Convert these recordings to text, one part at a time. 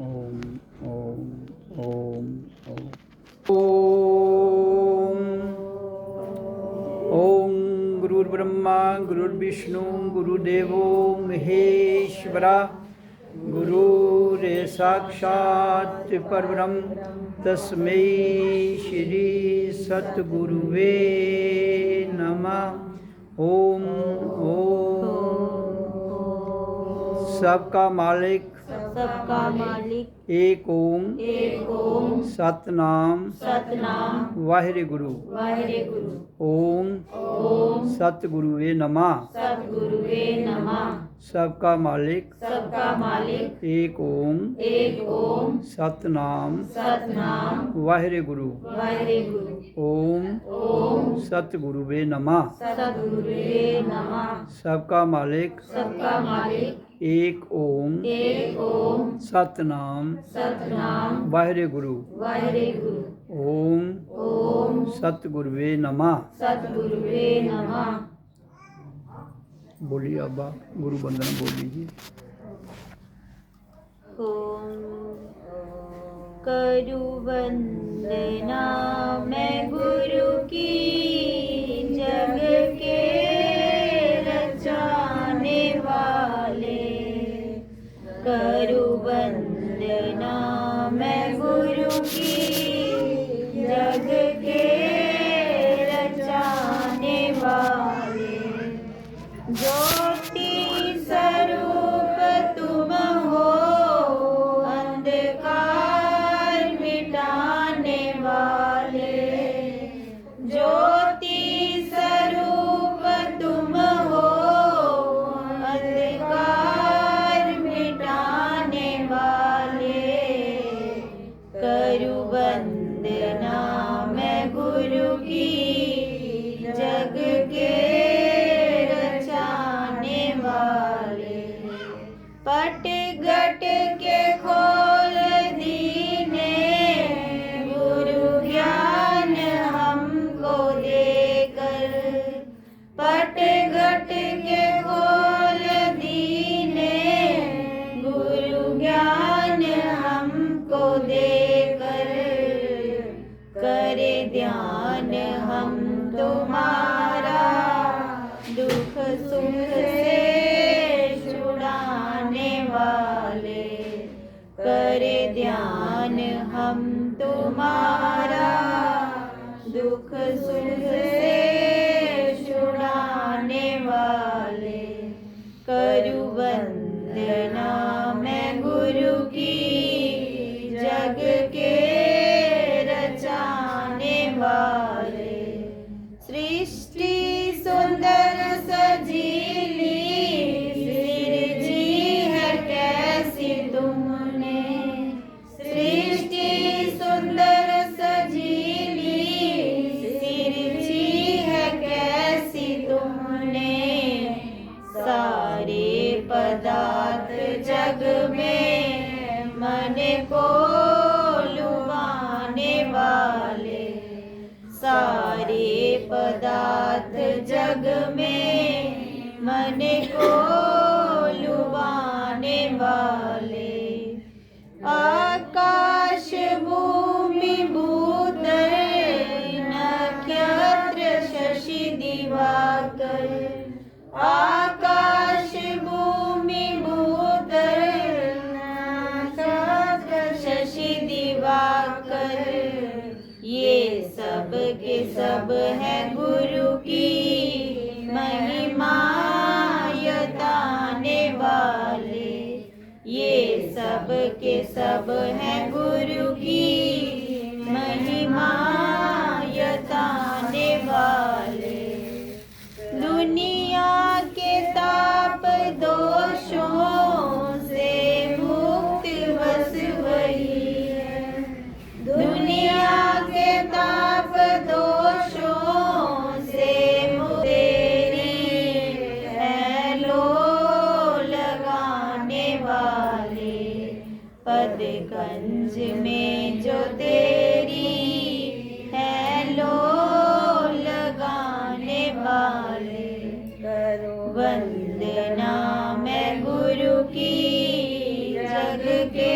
ओम ओम ओम ओम ओम गुरुर्ब्रह्मा गुरुर्विष्णु गुरुदेवो महेश्वरा गुरुरे साक्षात् परब्रह्म तस्मै श्री सद्गुरुवे नमः। ओम ओम सबका मालिक एक ओम सतनाम वाहिगुरु ओम सतगुरुवे नमः। सबका मालिक एक ओम सतनाम वाहिगुरु ओम सतगुरुवे नमः। सबका मालिक एक ओम सतनाम वाहिगुरु ओम सतगुरुवे नमः। बोलिए अब्बा गुरु वंदना बोल लीजिए। करू वंदना मैं गुरु की जग के रचाने वाले। करू वंदना मैं गुरु की जग के रचाने वाले। ज्योति स्वरूप तुम हो अंधकार मिटाने वाले। ज्योति स्वरूप तुम हो अंधकार मिटाने वाले। करू वंदना मैं गुरु की जग के पट घट के खोल दीने गुरु ज्ञान हमको देकर। पट घट के खोल दीने गुरु ज्ञान हमको देकर। करे ध्यान हम तुम्हारा दुख सुख से वाले। करे ध्यान हम तुम्हारा दुख सुख से छुड़ाने वाले। करू वंदना मैं गुरु की जग के रचाने वाले। सृष्टि सुंदर सजीली तुमने। सृष्टि सुंदर सजीली सिरजी है कैसी तुमने। सारे पदार्थ जग में मन को लुभाने वाले। सारे पदार्थ जग में मन को लुभाने वाले। आकाश भूमि भूतल नक्षत्र शशि दिवाकर। आकाश भूमि भूतल नक्षत्र शशि दिवाकर। ये सब के सब है गुरु की महिमा यताने वाले। ये सब के सब है गुरु की महिमा यताने वाले। दुनिया के ताप दोषों से मुक्त बस वही है। दुनिया के ताप दोषों से मुक्त है लो लगाने वाले। पदगंज में जो तेरी है लो लगाने वाले। करो वंदना मैं गुरु की जग के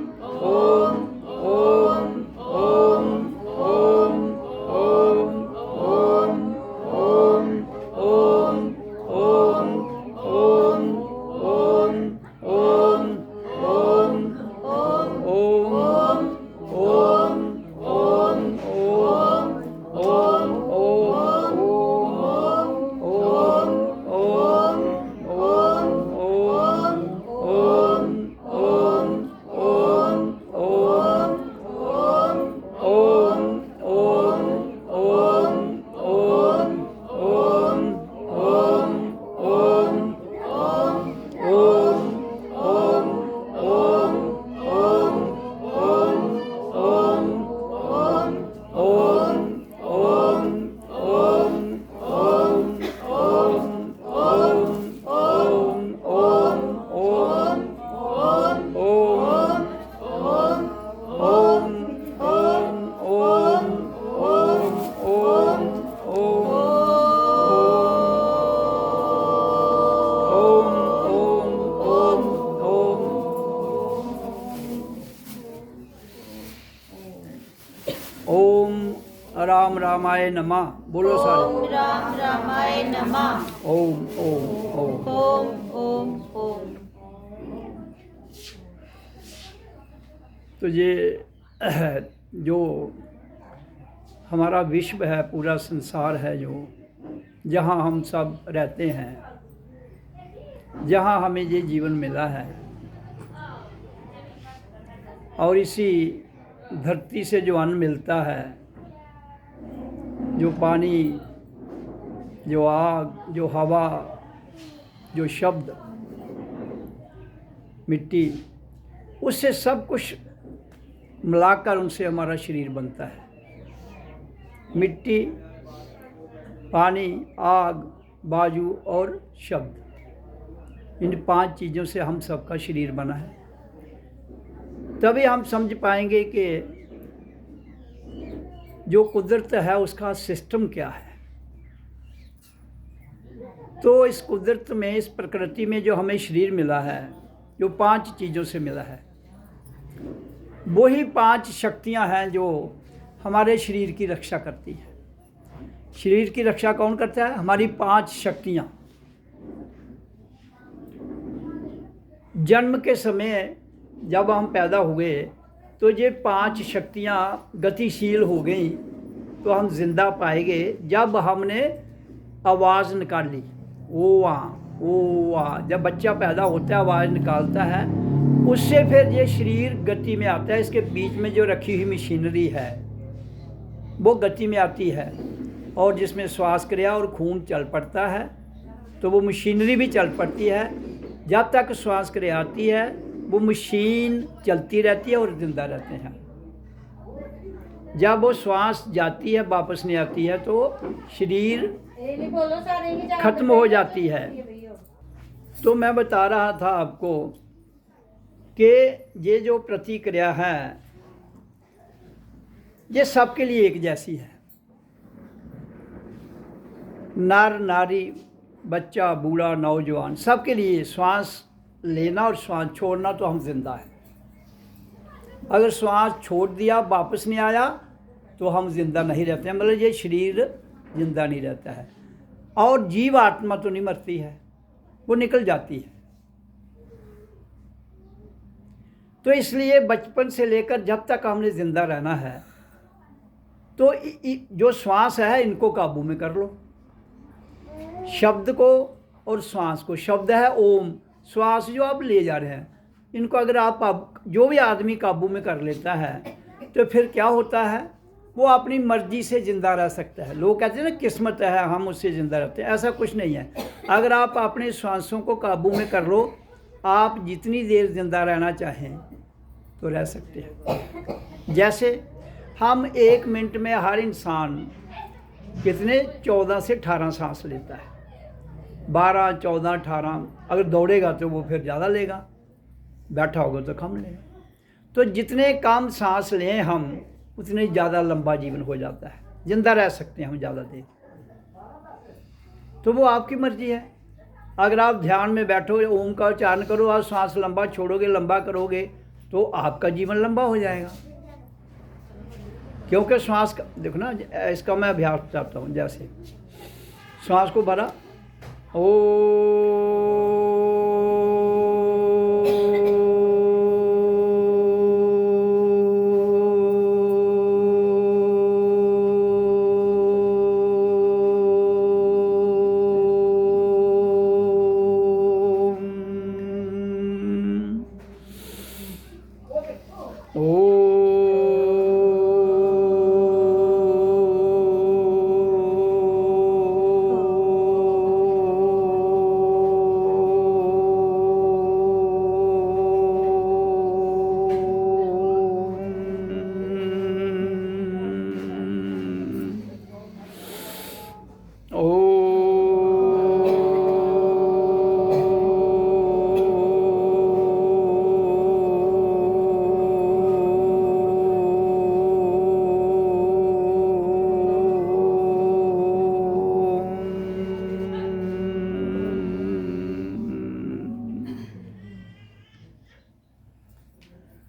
ओम राम रामाय नमः। बोलो सारे। ओम राम रामाय नमः। ओम ओम ओम। ओम ओम ओम। तो ये जो हमारा विश्व है, पूरा संसार है, जो जहाँ हम सब रहते हैं, जहाँ हमें ये जीवन मिला है, और इसी धरती से जो अन्न मिलता है, जो पानी, जो आग, जो हवा, जो शब्द, मिट्टी, उससे सब कुछ मिलाकर उनसे हमारा शरीर बनता है। मिट्टी, पानी, आग, बाजू और शब्द, इन 5 चीज़ों से हम सबका शरीर बना है। तभी हम समझ पाएंगे कि जो कुदरत है उसका सिस्टम क्या है। तो इस कुदरत में, इस प्रकृति में जो हमें शरीर मिला है, जो 5 चीज़ों से मिला है, वही 5 शक्तियां हैं जो हमारे शरीर की रक्षा करती है। शरीर की रक्षा कौन करता है? हमारी 5 शक्तियां। जन्म के समय जब हम पैदा हुए तो ये 5 शक्तियां गतिशील हो गई, तो हम जिंदा पाए गए जब हमने आवाज़ निकाली, ओ आ। जब बच्चा पैदा होता है आवाज़ निकालता है, उससे फिर ये शरीर गति में आता है। इसके बीच में जो रखी हुई मशीनरी है वो गति में आती है, और जिसमें श्वास क्रिया और खून चल पड़ता है, तो वो मशीनरी भी चल पड़ती है। जब तक श्वास क्रिया आती है वो मशीन चलती रहती है और जिंदा रहते हैं। जब वो श्वास जाती है, वापस नहीं आती है, तो शरीर खत्म हो जाती है। तो मैं बता रहा था आपको कि ये जो प्रतिक्रिया है ये सबके लिए एक जैसी है। नर नारी, बच्चा, बूढ़ा, नौजवान, सबके लिए श्वास लेना और श्वास छोड़ना, तो हम जिंदा हैं। अगर श्वास छोड़ दिया, वापस नहीं आया, तो हम जिंदा नहीं रहते हैं। मतलब ये शरीर जिंदा नहीं रहता है। और जीव आत्मा तो नहीं मरती है, वो निकल जाती है। तो इसलिए बचपन से लेकर जब तक हमने ज़िंदा रहना है, तो जो श्वास है इनको काबू में कर लो, शब्द को और श्वास को। शब्द है ओम, श्वास जो आप ले जा रहे हैं, इनको अगर आप जो भी आदमी काबू में कर लेता है, तो फिर क्या होता है, वो अपनी मर्जी से ज़िंदा रह सकता है। लोग कहते हैं ना किस्मत है, हम उससे ज़िंदा रहते हैं। ऐसा कुछ नहीं है। अगर आप अपने श्वासों को काबू में कर लो, आप जितनी देर ज़िंदा रहना चाहें तो रह सकते हैं। जैसे हम 1 मिनट में हर इंसान कितने 14 से 18 सांस लेता है। 12, 14, 18। अगर दौड़ेगा तो वो फिर ज़्यादा लेगा, बैठा होगा तो कम लेगा। तो जितने कम सांस लें हम, उतने ज़्यादा लंबा जीवन हो जाता है, ज़िंदा रह सकते हैं हम ज़्यादा देर। तो वो आपकी मर्जी है। अगर आप ध्यान में बैठो, ओम का उच्चारण करो, और सांस लंबा छोड़ोगे, लंबा करोगे, तो आपका जीवन लंबा हो जाएगा। क्योंकि श्वास का देखो ना, इसका मैं अभ्यास बताता हूँ। जैसे श्वास को भरा, ओ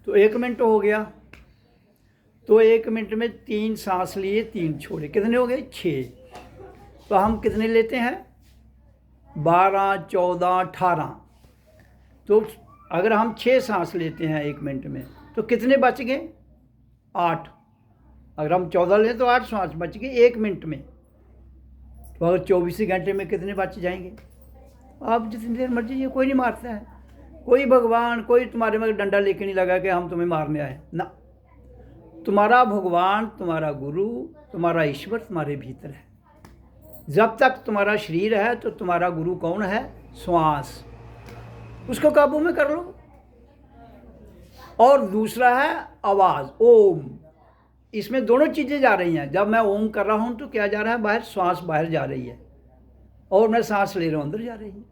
तो 1 मिनट हो गया। तो 1 मिनट में 3 सांस लिए, 3 छोड़े, कितने हो गए? 6। तो हम कितने लेते हैं? 12, 14, 18। तो अगर हम 6 सांस लेते हैं 1 मिनट में तो कितने बच गए? 8। अगर हम 14 लें तो 8 सांस बच गए 1 मिनट में। तो अगर 24 घंटे में कितने बच जाएंगे? आप जितनी देर मर्जी, ये कोई नहीं मारता है, कोई भगवान, कोई तुम्हारे में डंडा लेके नहीं लगा कि हम तुम्हें मारने आए ना। तुम्हारा भगवान, तुम्हारा गुरु, तुम्हारा ईश्वर तुम्हारे भीतर है। जब तक तुम्हारा शरीर है तो तुम्हारा गुरु कौन है? श्वास। उसको काबू में कर लो। और दूसरा है आवाज़, ओम। इसमें दोनों चीज़ें जा रही हैं। जब मैं ओम कर रहा हूँ तो क्या जा रहा है? बाहर श्वास बाहर जा रही है, और मैं सांस ले रहा हूँ, अंदर जा रही है।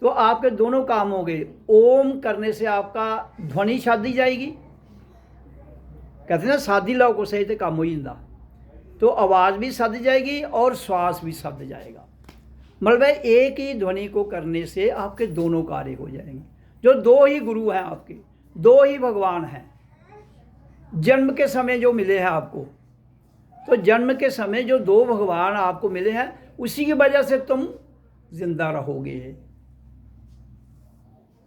तो आपके दोनों काम हो गए। ओम करने से आपका ध्वनि शादी जाएगी, कहते हैं ना शादी लाओ को सही तो काम हो जाता। तो आवाज़ भी सद जाएगी और श्वास भी सद जाएगा। मतलब एक ही ध्वनि को करने से आपके दोनों कार्य हो जाएंगे। जो 2 ही गुरु हैं आपके, 2 ही भगवान हैं जन्म के समय जो मिले हैं आपको। तो जन्म के समय जो 2 भगवान आपको मिले हैं, उसी की वजह से तुम जिंदा रहोगे।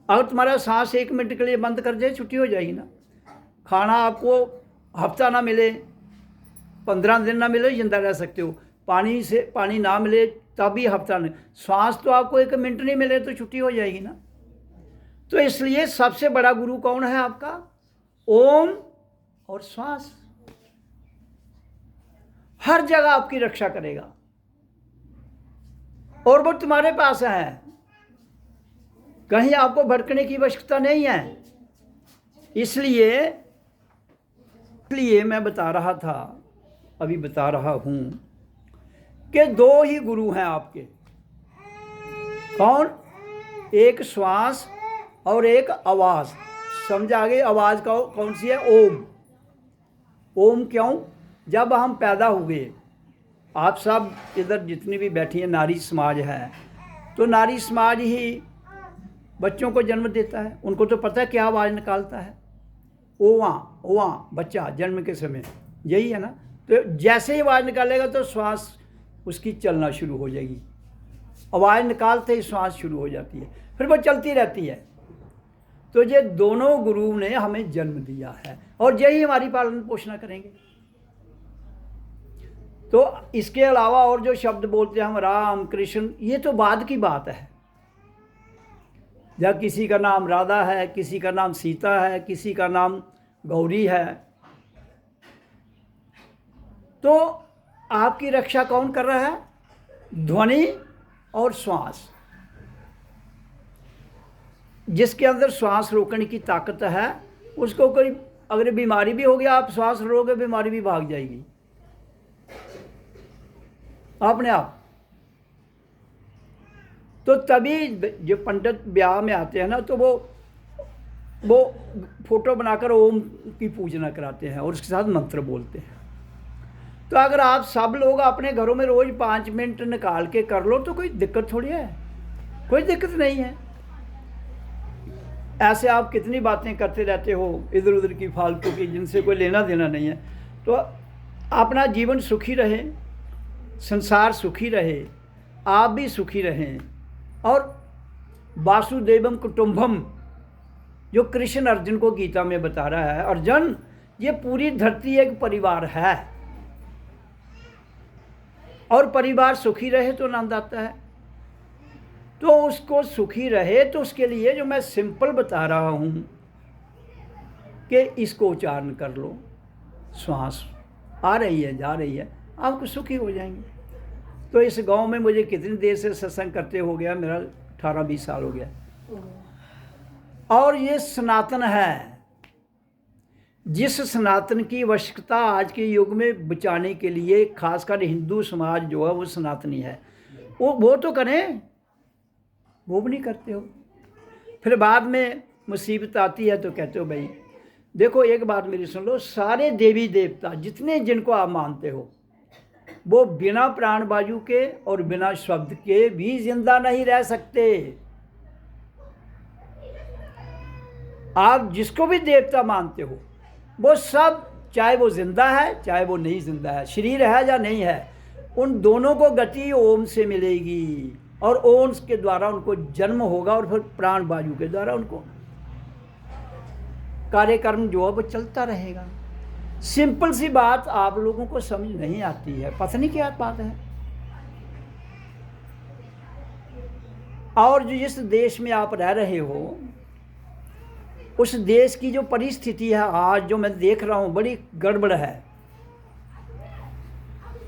अगर तुम्हारा सांस 1 मिनट के लिए बंद कर जाए, छुट्टी हो जाएगी ना। खाना आपको हफ्ता ना मिले, 15 दिन ना मिले, जिंदा रह सकते हो। पानी ना मिले तभी हफ्ता नहीं। श्वास तो आपको 1 मिनट नहीं मिले तो छुट्टी हो जाएगी ना। तो इसलिए सबसे बड़ा गुरु कौन है आपका? ओम और श्वास। हर जगह आपकी रक्षा करेगा और वो तुम्हारे पास है। कहीं आपको भटकने की आवश्यकता नहीं है। इसलिए मैं बता रहा था, अभी बता रहा हूं कि 2 ही गुरु हैं आपके। कौन? एक श्वास और एक आवाज़। समझ आ गई? आवाज़ कौन सी है? ओम। ओम क्यों? जब हम पैदा हुए, आप सब इधर जितनी भी बैठी हैं नारी समाज है, तो नारी समाज ही बच्चों को जन्म देता है। उनको तो पता है क्या आवाज़ निकालता है। ओवा बच्चा जन्म के समय, यही है ना। तो जैसे ही आवाज़ निकालेगा तो श्वास उसकी चलना शुरू हो जाएगी। आवाज़ निकालते ही श्वास शुरू हो जाती है, फिर वो चलती रहती है। तो ये दोनों गुरु ने हमें जन्म दिया है और यही हमारी पालन पोषण करेंगे। तो इसके अलावा और जो शब्द बोलते हैं हम, राम कृष्ण, ये तो बाद की बात है। जब किसी का नाम राधा है, किसी का नाम सीता है, किसी का नाम गौरी है, तो आपकी रक्षा कौन कर रहा है? ध्वनि और श्वास। जिसके अंदर श्वास रोकने की ताकत है, उसको कोई अगर बीमारी भी हो गया, आप श्वास रोकोगे, बीमारी भी भाग जाएगी अपने आप। तो तभी जो पंडित ब्याह में आते हैं ना, तो वो फोटो बनाकर ओम की पूजना कराते हैं और उसके साथ मंत्र बोलते हैं। तो अगर आप सब लोग अपने घरों में रोज़ 5 मिनट निकाल के कर लो तो कोई दिक्कत थोड़ी है, कोई दिक्कत नहीं है। ऐसे आप कितनी बातें करते रहते हो इधर उधर की फालतू की, जिनसे कोई लेना देना नहीं है। तो अपना जीवन सुखी रहे, संसार सुखी रहे, आप भी सुखी रहें। और वासुदेवम कुटुंबम जो कृष्ण अर्जुन को गीता में बता रहा है, अर्जुन ये पूरी धरती एक परिवार है और परिवार सुखी रहे तो आनंद आता है। तो उसको सुखी रहे तो उसके लिए जो मैं सिंपल बता रहा हूँ कि इसको उच्चारण कर लो। श्वास आ रही है, जा रही है, आपको सुखी हो जाएंगे। तो इस गांव में मुझे कितनी देर से सत्संग करते हो गया, मेरा 18-20 साल हो गया। और ये सनातन है। जिस सनातन की आवश्यकता आज के युग में बचाने के लिए खासकर हिंदू समाज जो है वो सनातनी है, वो तो करें, वो भी नहीं करते हो। फिर बाद में मुसीबत आती है तो कहते हो भाई देखो, एक बात मेरी सुन लो, सारे देवी देवता जितने जिनको आप मानते हो वो बिना प्राण वायु के और बिना शब्द के भी जिंदा नहीं रह सकते। आप जिसको भी देवता मानते हो वो सब चाहे वो जिंदा है चाहे वो नहीं जिंदा है, शरीर है या नहीं है, उन दोनों को गति ओम से मिलेगी और ओम के द्वारा उनको जन्म होगा और फिर प्राण वायु के द्वारा उनको कार्यक्रम जो है वो चलता रहेगा। सिंपल सी बात आप लोगों को समझ नहीं आती है, पता नहीं क्या बात है। और जो जिस देश में आप रह रहे हो उस देश की जो परिस्थिति है आज जो मैं देख रहा हूँ बड़ी गड़बड़ है।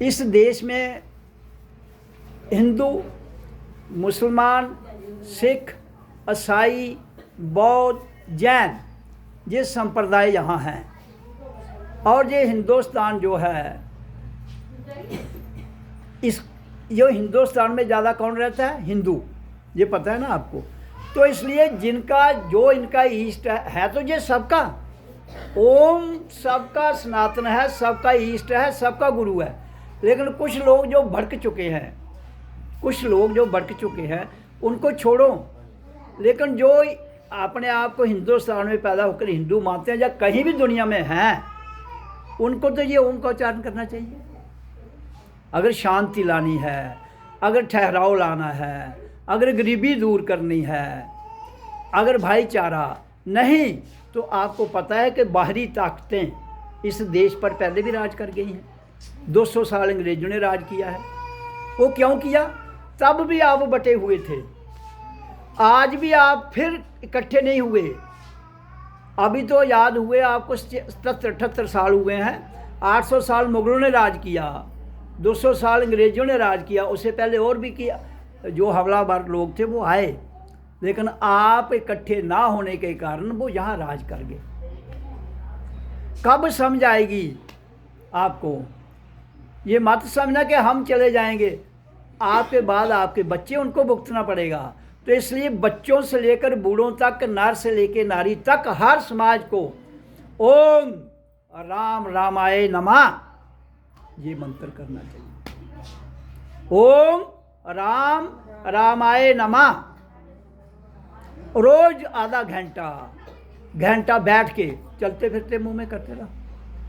इस देश में हिंदू, मुसलमान, सिख, ईसाई, बौद्ध, जैन ये संप्रदाय यहाँ हैं। और ये हिंदुस्तान जो है, इस जो हिंदुस्तान में ज़्यादा कौन रहता है? हिंदू, ये पता है ना आपको। तो इसलिए जिनका जो इनका ईष्ट है तो ये सबका ओम सबका सनातन है, सबका ईष्ट है, सबका गुरु है। लेकिन कुछ लोग जो भड़क चुके हैं, कुछ लोग जो भड़क चुके हैं उनको छोड़ो। लेकिन जो अपने आप को हिंदुस्तान में पैदा होकर हिंदू मानते हैं या कहीं भी दुनिया में हैं, उनको तो ये ओम का उच्चारण करना चाहिए। अगर शांति लानी है, अगर ठहराव लाना है, अगर गरीबी दूर करनी है, अगर भाईचारा नहीं, तो आपको पता है कि बाहरी ताकतें इस देश पर पहले भी राज कर गई हैं। 200 साल अंग्रेजों ने राज किया है। वो क्यों किया? तब भी आप बटे हुए थे, आज भी आप फिर इकट्ठे नहीं हुए। अभी तो याद हुए आपको 77-78 साल हुए हैं। 800 साल मुगलों ने राज किया, 200 साल अंग्रेजों ने राज किया, उससे पहले और भी किया। जो हमलावर लोग थे वो आए, लेकिन आप इकट्ठे ना होने के कारण वो यहाँ राज कर गए। कब समझ आएगी आपको? ये मत समझना कि हम चले जाएंगे, आपके बाद आपके बच्चे उनको भुगतना पड़ेगा। तो इसलिए बच्चों से लेकर बूढ़ों तक, नर से लेकर नारी तक, हर समाज को ओम राम रामाय नमः ये मंत्र करना चाहिए। ओम राम रामाय नमः रोज आधा घंटा बैठ के चलते फिरते मुंह में करते रहो।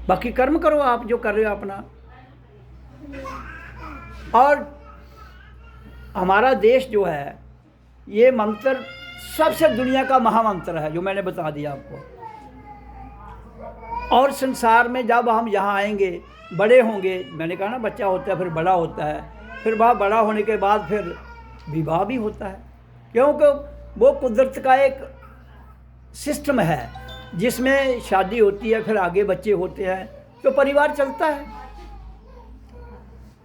बाकी कर्म करो आप जो कर रहे हो अपना। और हमारा देश जो है ये मंत्र सबसे दुनिया का महामंत्र है जो मैंने बता दिया आपको। और संसार में जब हम यहाँ आएंगे, बड़े होंगे, मैंने कहा ना बच्चा होता है फिर बड़ा होता है, फिर वह बड़ा होने के बाद फिर विवाह भी होता है, क्योंकि वो कुदरत का एक सिस्टम है जिसमें शादी होती है, फिर आगे बच्चे होते हैं, तो परिवार चलता है,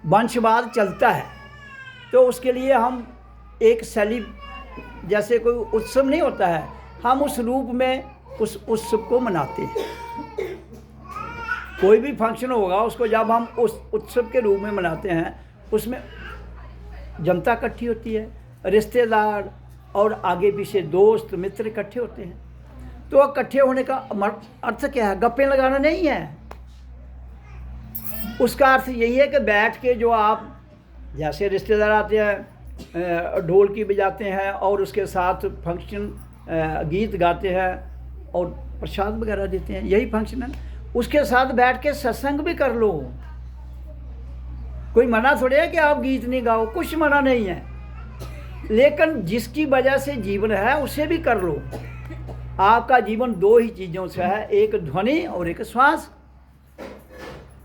वंशवाद चलता है। तो उसके लिए हम एक जैसे कोई उत्सव नहीं होता है, हम उस रूप में उस उत्सव को मनाते हैं। कोई भी फंक्शन होगा उसको जब हम उस उत्सव के रूप में मनाते हैं, उसमें जनता इकट्ठी होती है, रिश्तेदार और आगे पीछे दोस्त मित्र इकट्ठे होते हैं। तो इकट्ठे होने का अर्थ क्या है? गप्पे लगाना नहीं है। उसका अर्थ यही है कि बैठ के जो आप जैसे रिश्तेदार आते हैं, ढोलकी बजाते हैं और उसके साथ फंक्शन गीत गाते हैं और प्रसाद वगैरह देते हैं, यही फंक्शन है। उसके साथ बैठ के सत्संग भी कर लो। कोई मना थोड़ी है कि आप गीत नहीं गाओ, कुछ मना नहीं है। लेकिन जिसकी वजह से जीवन है उसे भी कर लो। आपका जीवन दो ही चीज़ों से है, एक ध्वनि और एक श्वास।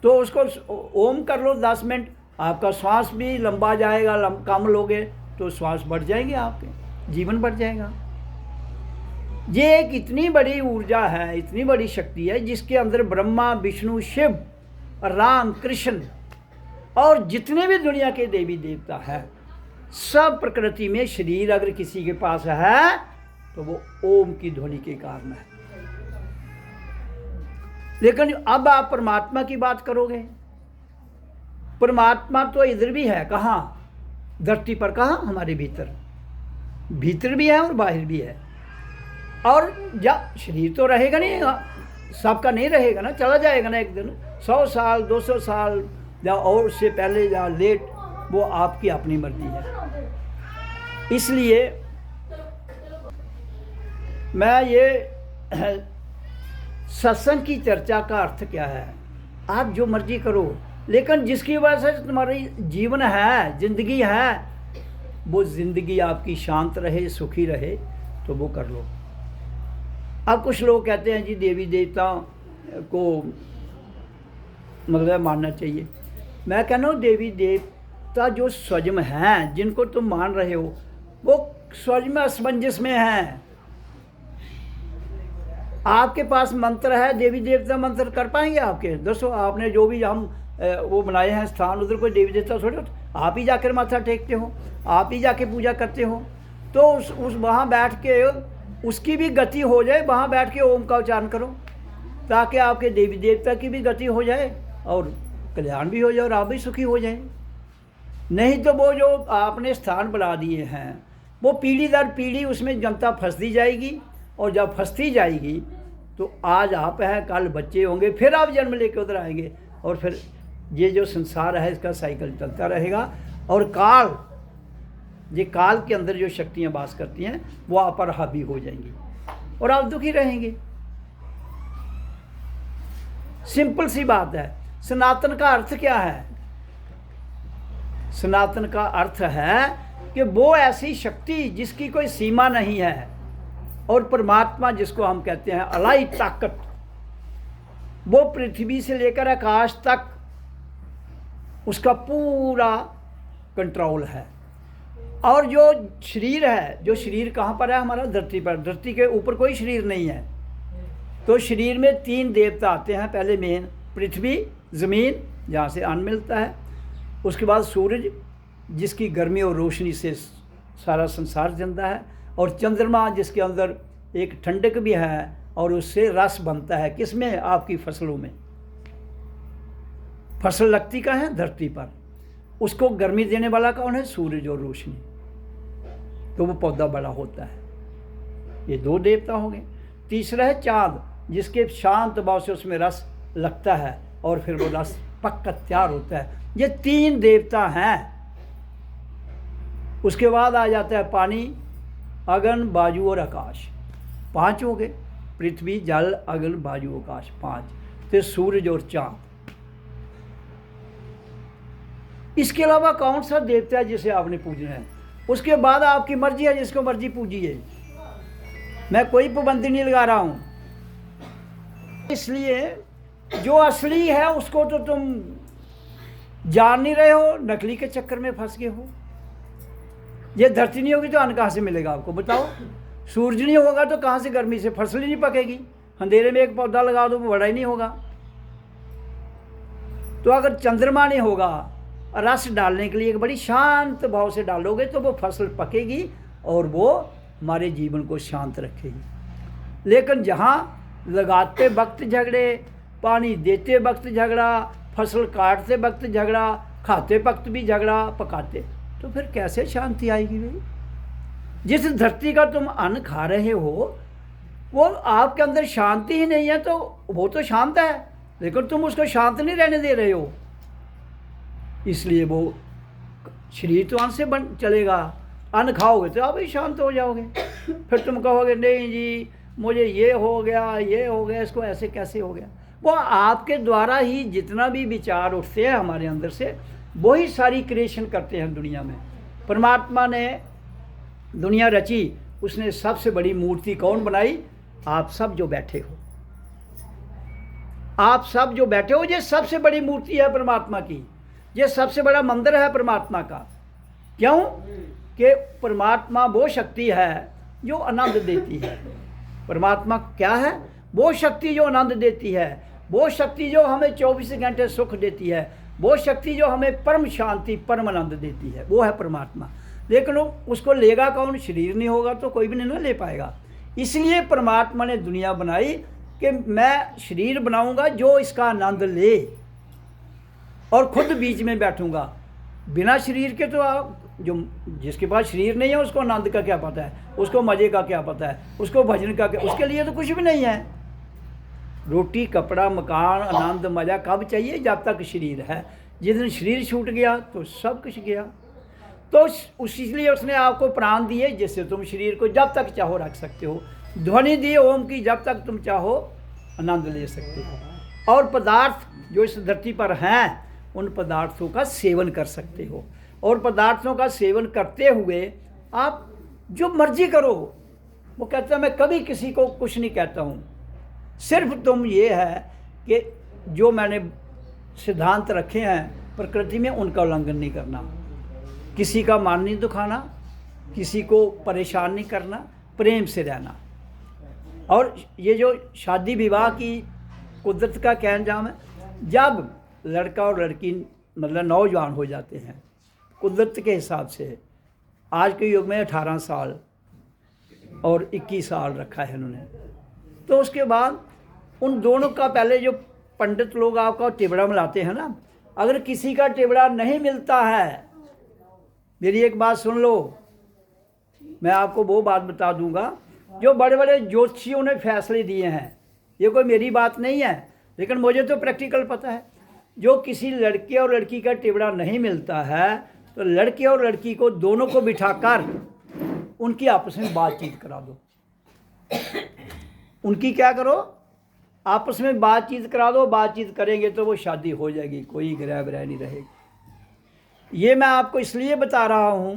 तो उसको ओम कर लो 10 मिनट, आपका श्वास भी लंबा जाएगा, कम लोगे तो श्वास बढ़ जाएंगे, आपके जीवन बढ़ जाएगा। ये एक इतनी बड़ी ऊर्जा है, इतनी बड़ी शक्ति है जिसके अंदर ब्रह्मा, विष्णु, शिव, राम, कृष्ण और जितने भी दुनिया के देवी देवता है, सब प्रकृति में शरीर अगर किसी के पास है तो वो ओम की ध्वनि के कारण है। लेकिन अब आप परमात्मा की बात करोगे, परमात्मा तो इधर भी है, कहाँ? धरती पर, कहाँ? हमारे भीतर भी है और बाहर भी है। और जब शरीर तो रहेगा नहीं, सबका नहीं रहेगा ना, चला जाएगा ना एक दिन। 100 साल 200 साल या और उससे पहले या लेट, वो आपकी अपनी मर्जी है। इसलिए मैं ये सत्संग की चर्चा का अर्थ क्या है? आप जो मर्जी करो, लेकिन जिसकी वजह से तुम्हारी जीवन है, जिंदगी है, वो जिंदगी आपकी शांत रहे, सुखी रहे, तो वो कर लो। अब कुछ लोग कहते हैं जी देवी देवता को मतलब मानना चाहिए। मैं कहना हूँ देवी देवता जो स्वयं हैं, जिनको तुम मान रहे हो, वो स्वयं असमंजस में हैं। आपके पास मंत्र है, देवी देवता मंत्र कर पाएंगे आपके? दोस्तों, आपने जो भी हम वो बनाए हैं स्थान, उधर कोई देवी देवता थोड़े होते, आप ही जाकर माथा टेकते हो, आप ही जाके पूजा करते हो। तो उस वहाँ बैठ के उसकी भी गति हो जाए, वहाँ बैठ के ओम का उच्चारण करो, ताकि आपके देवी देवता की भी गति हो जाए और कल्याण भी हो जाए और आप भी सुखी हो जाए। नहीं तो वो जो आपने स्थान बना दिए हैं, वो पीढ़ी दर पीढ़ी उसमें जनता फंसती जाएगी, और जब फंसती जाएगी तो आज आप हैं, कल बच्चे होंगे, फिर आप जन्म लेके उधर आएंगे, और फिर ये जो संसार है इसका साइकिल चलता रहेगा। और काल, ये काल के अंदर जो शक्तियाँ वास करती हैं, वो आप पर हावी हो जाएंगी और आप दुखी रहेंगे। सिंपल सी बात है। सनातन का अर्थ क्या है? सनातन का अर्थ है कि वो ऐसी शक्ति जिसकी कोई सीमा नहीं है, और परमात्मा जिसको हम कहते हैं अलाई ताकत, वो पृथ्वी से लेकर आकाश तक उसका पूरा कंट्रोल है। और जो शरीर है, जो शरीर कहाँ पर है हमारा? धरती पर। धरती के ऊपर कोई शरीर नहीं है। तो शरीर में 3 देवता आते हैं। पहले मेन पृथ्वी, ज़मीन, जहाँ से अन्न मिलता है। उसके बाद सूरज, जिसकी गर्मी और रोशनी से सारा संसार जिंदा है। और चंद्रमा, जिसके अंदर एक ठंडक भी है और उससे रस बनता है। किसमें? आपकी फसलों में। फसल लगती का है धरती पर, उसको गर्मी देने वाला कौन है? सूरज और रोशनी। तो वो पौधा बड़ा होता है। ये 2 देवता हो गए। तीसरा है चाँद, जिसके शांत भाव से उसमें रस लगता है और फिर वो रस पक कर तैयार होता है। ये 3 देवता हैं। उसके बाद आ जाता है पानी, अगन, वायु और आकाश। 5 हो गए। पृथ्वी, जल, अगन, वायु, आकाश, 5। फिर सूरज और चाँद। इसके अलावा कौन सा देवता है जिसे आपने पूजना है? उसके बाद आपकी मर्जी है, जिसको मर्जी पूजिए। मैं कोई पाबंदी नहीं लगा रहा हूँ। इसलिए जो असली है उसको तो तुम जान नहीं रहे हो, नकली के चक्कर में फंस गए हो। ये धरती नहीं होगी तो अन्न कहाँ से मिलेगा आपको? बताओ। सूरज नहीं होगा तो कहाँ से गर्मी से फसल ही नहीं पकेगी। अंधेरे में एक पौधा लगा दो, वो बड़ा ही नहीं होगा। तो अगर चंद्रमा नहीं होगा, रस डालने के लिए एक बड़ी शांत भाव से डालोगे, तो वो फसल पकेगी और वो हमारे जीवन को शांत रखेगी। लेकिन जहाँ लगाते वक्त झगड़े, पानी देते वक्त झगड़ा, फसल काटते वक्त झगड़ा, खाते वक्त भी झगड़ा, पकाते, तो फिर कैसे शांति आएगी भाई? जिस धरती का तुम अन्न खा रहे हो, वो आपके अंदर शांति ही नहीं है, तो वो तो शांत है, लेकिन तुम उसको शांत नहीं रहने दे रहे हो। इसलिए वो शरीर तो अन्न से बन चलेगा। अन्न खाओगे तो आप ही शांत हो जाओगे। फिर तुम कहोगे नहीं जी मुझे ये हो गया, इसको ऐसे कैसे हो गया? वो आपके द्वारा ही जितना भी विचार उठते हैं हमारे अंदर से, वही सारी क्रिएशन करते हैं दुनिया में। परमात्मा ने दुनिया रची, उसने सबसे बड़ी मूर्ति कौन बनाई? आप सब जो बैठे हो। आप सब जो बैठे हो, ये सबसे बड़ी मूर्ति है परमात्मा की। ये सबसे बड़ा मंदिर है परमात्मा का। क्यों? कि परमात्मा वो शक्ति है जो आनंद देती है। परमात्मा क्या है? वो शक्ति जो आनंद देती है, वो शक्ति जो हमें 24 घंटे सुख देती है, वो शक्ति जो हमें परम शांति, परम आनंद देती है, वो है परमात्मा। लेकिन उसको लेगा कौन? शरीर नहीं होगा तो कोई भी नहीं ना ले पाएगा। इसलिए परमात्मा ने दुनिया बनाई कि मैं शरीर बनाऊंगा जो इसका आनंद ले, और खुद बीच में बैठूंगा। बिना शरीर के तो आप जो जिसके पास शरीर नहीं है उसको आनंद का क्या पता है, उसको मज़े का क्या पता है, उसको भजन का क्या, उसके लिए तो कुछ भी नहीं है। रोटी, कपड़ा, मकान, आनंद, मज़ा कब चाहिए? जब तक शरीर है। जिस दिन शरीर छूट गया तो सब कुछ गया। तो इसलिए उसने आपको प्राण दिए, जिससे तुम शरीर को जब तक चाहो रख सकते हो। ध्वनि दी ओम की, जब तक तुम चाहो आनंद ले सकते हो। और पदार्थ जो इस धरती पर हैं उन पदार्थों का सेवन कर सकते हो। और पदार्थों का सेवन करते हुए आप जो मर्जी करो। वो कहता है मैं कभी किसी को कुछ नहीं कहता हूँ, सिर्फ तुम ये है कि जो मैंने सिद्धांत रखे हैं प्रकृति में उनका उल्लंघन नहीं करना, किसी का मान नहीं दुखाना, किसी को परेशान नहीं करना, प्रेम से रहना। और ये जो शादी विवाह की कुदरत का क्या अंजाम है, जब लड़का और लड़की मतलब नौजवान हो जाते हैं कुदरत के हिसाब से, आज के युग में 18 साल और 21 साल रखा है इन्होंने, तो उसके बाद उन दोनों का पहले जो पंडित लोग आपका टिबड़ा मिलाते हैं ना, अगर किसी का टिबड़ा नहीं मिलता है, मेरी एक बात सुन लो, मैं आपको वो बात बता दूंगा जो बड़े बड़े ज्योतिषियों ने फैसले दिए हैं, ये कोई मेरी बात नहीं है, लेकिन मुझे तो प्रैक्टिकल पता है। जो किसी लड़के और लड़की का टिबड़ा नहीं मिलता है तो लड़के और लड़की को दोनों को बिठाकर उनकी आपस में बातचीत करा दो। उनकी क्या करो, आपस में बातचीत करा दो। बातचीत करेंगे तो वो शादी हो जाएगी, कोई ग्रह व्रह नहीं रहेगी। ये मैं आपको इसलिए बता रहा हूँ,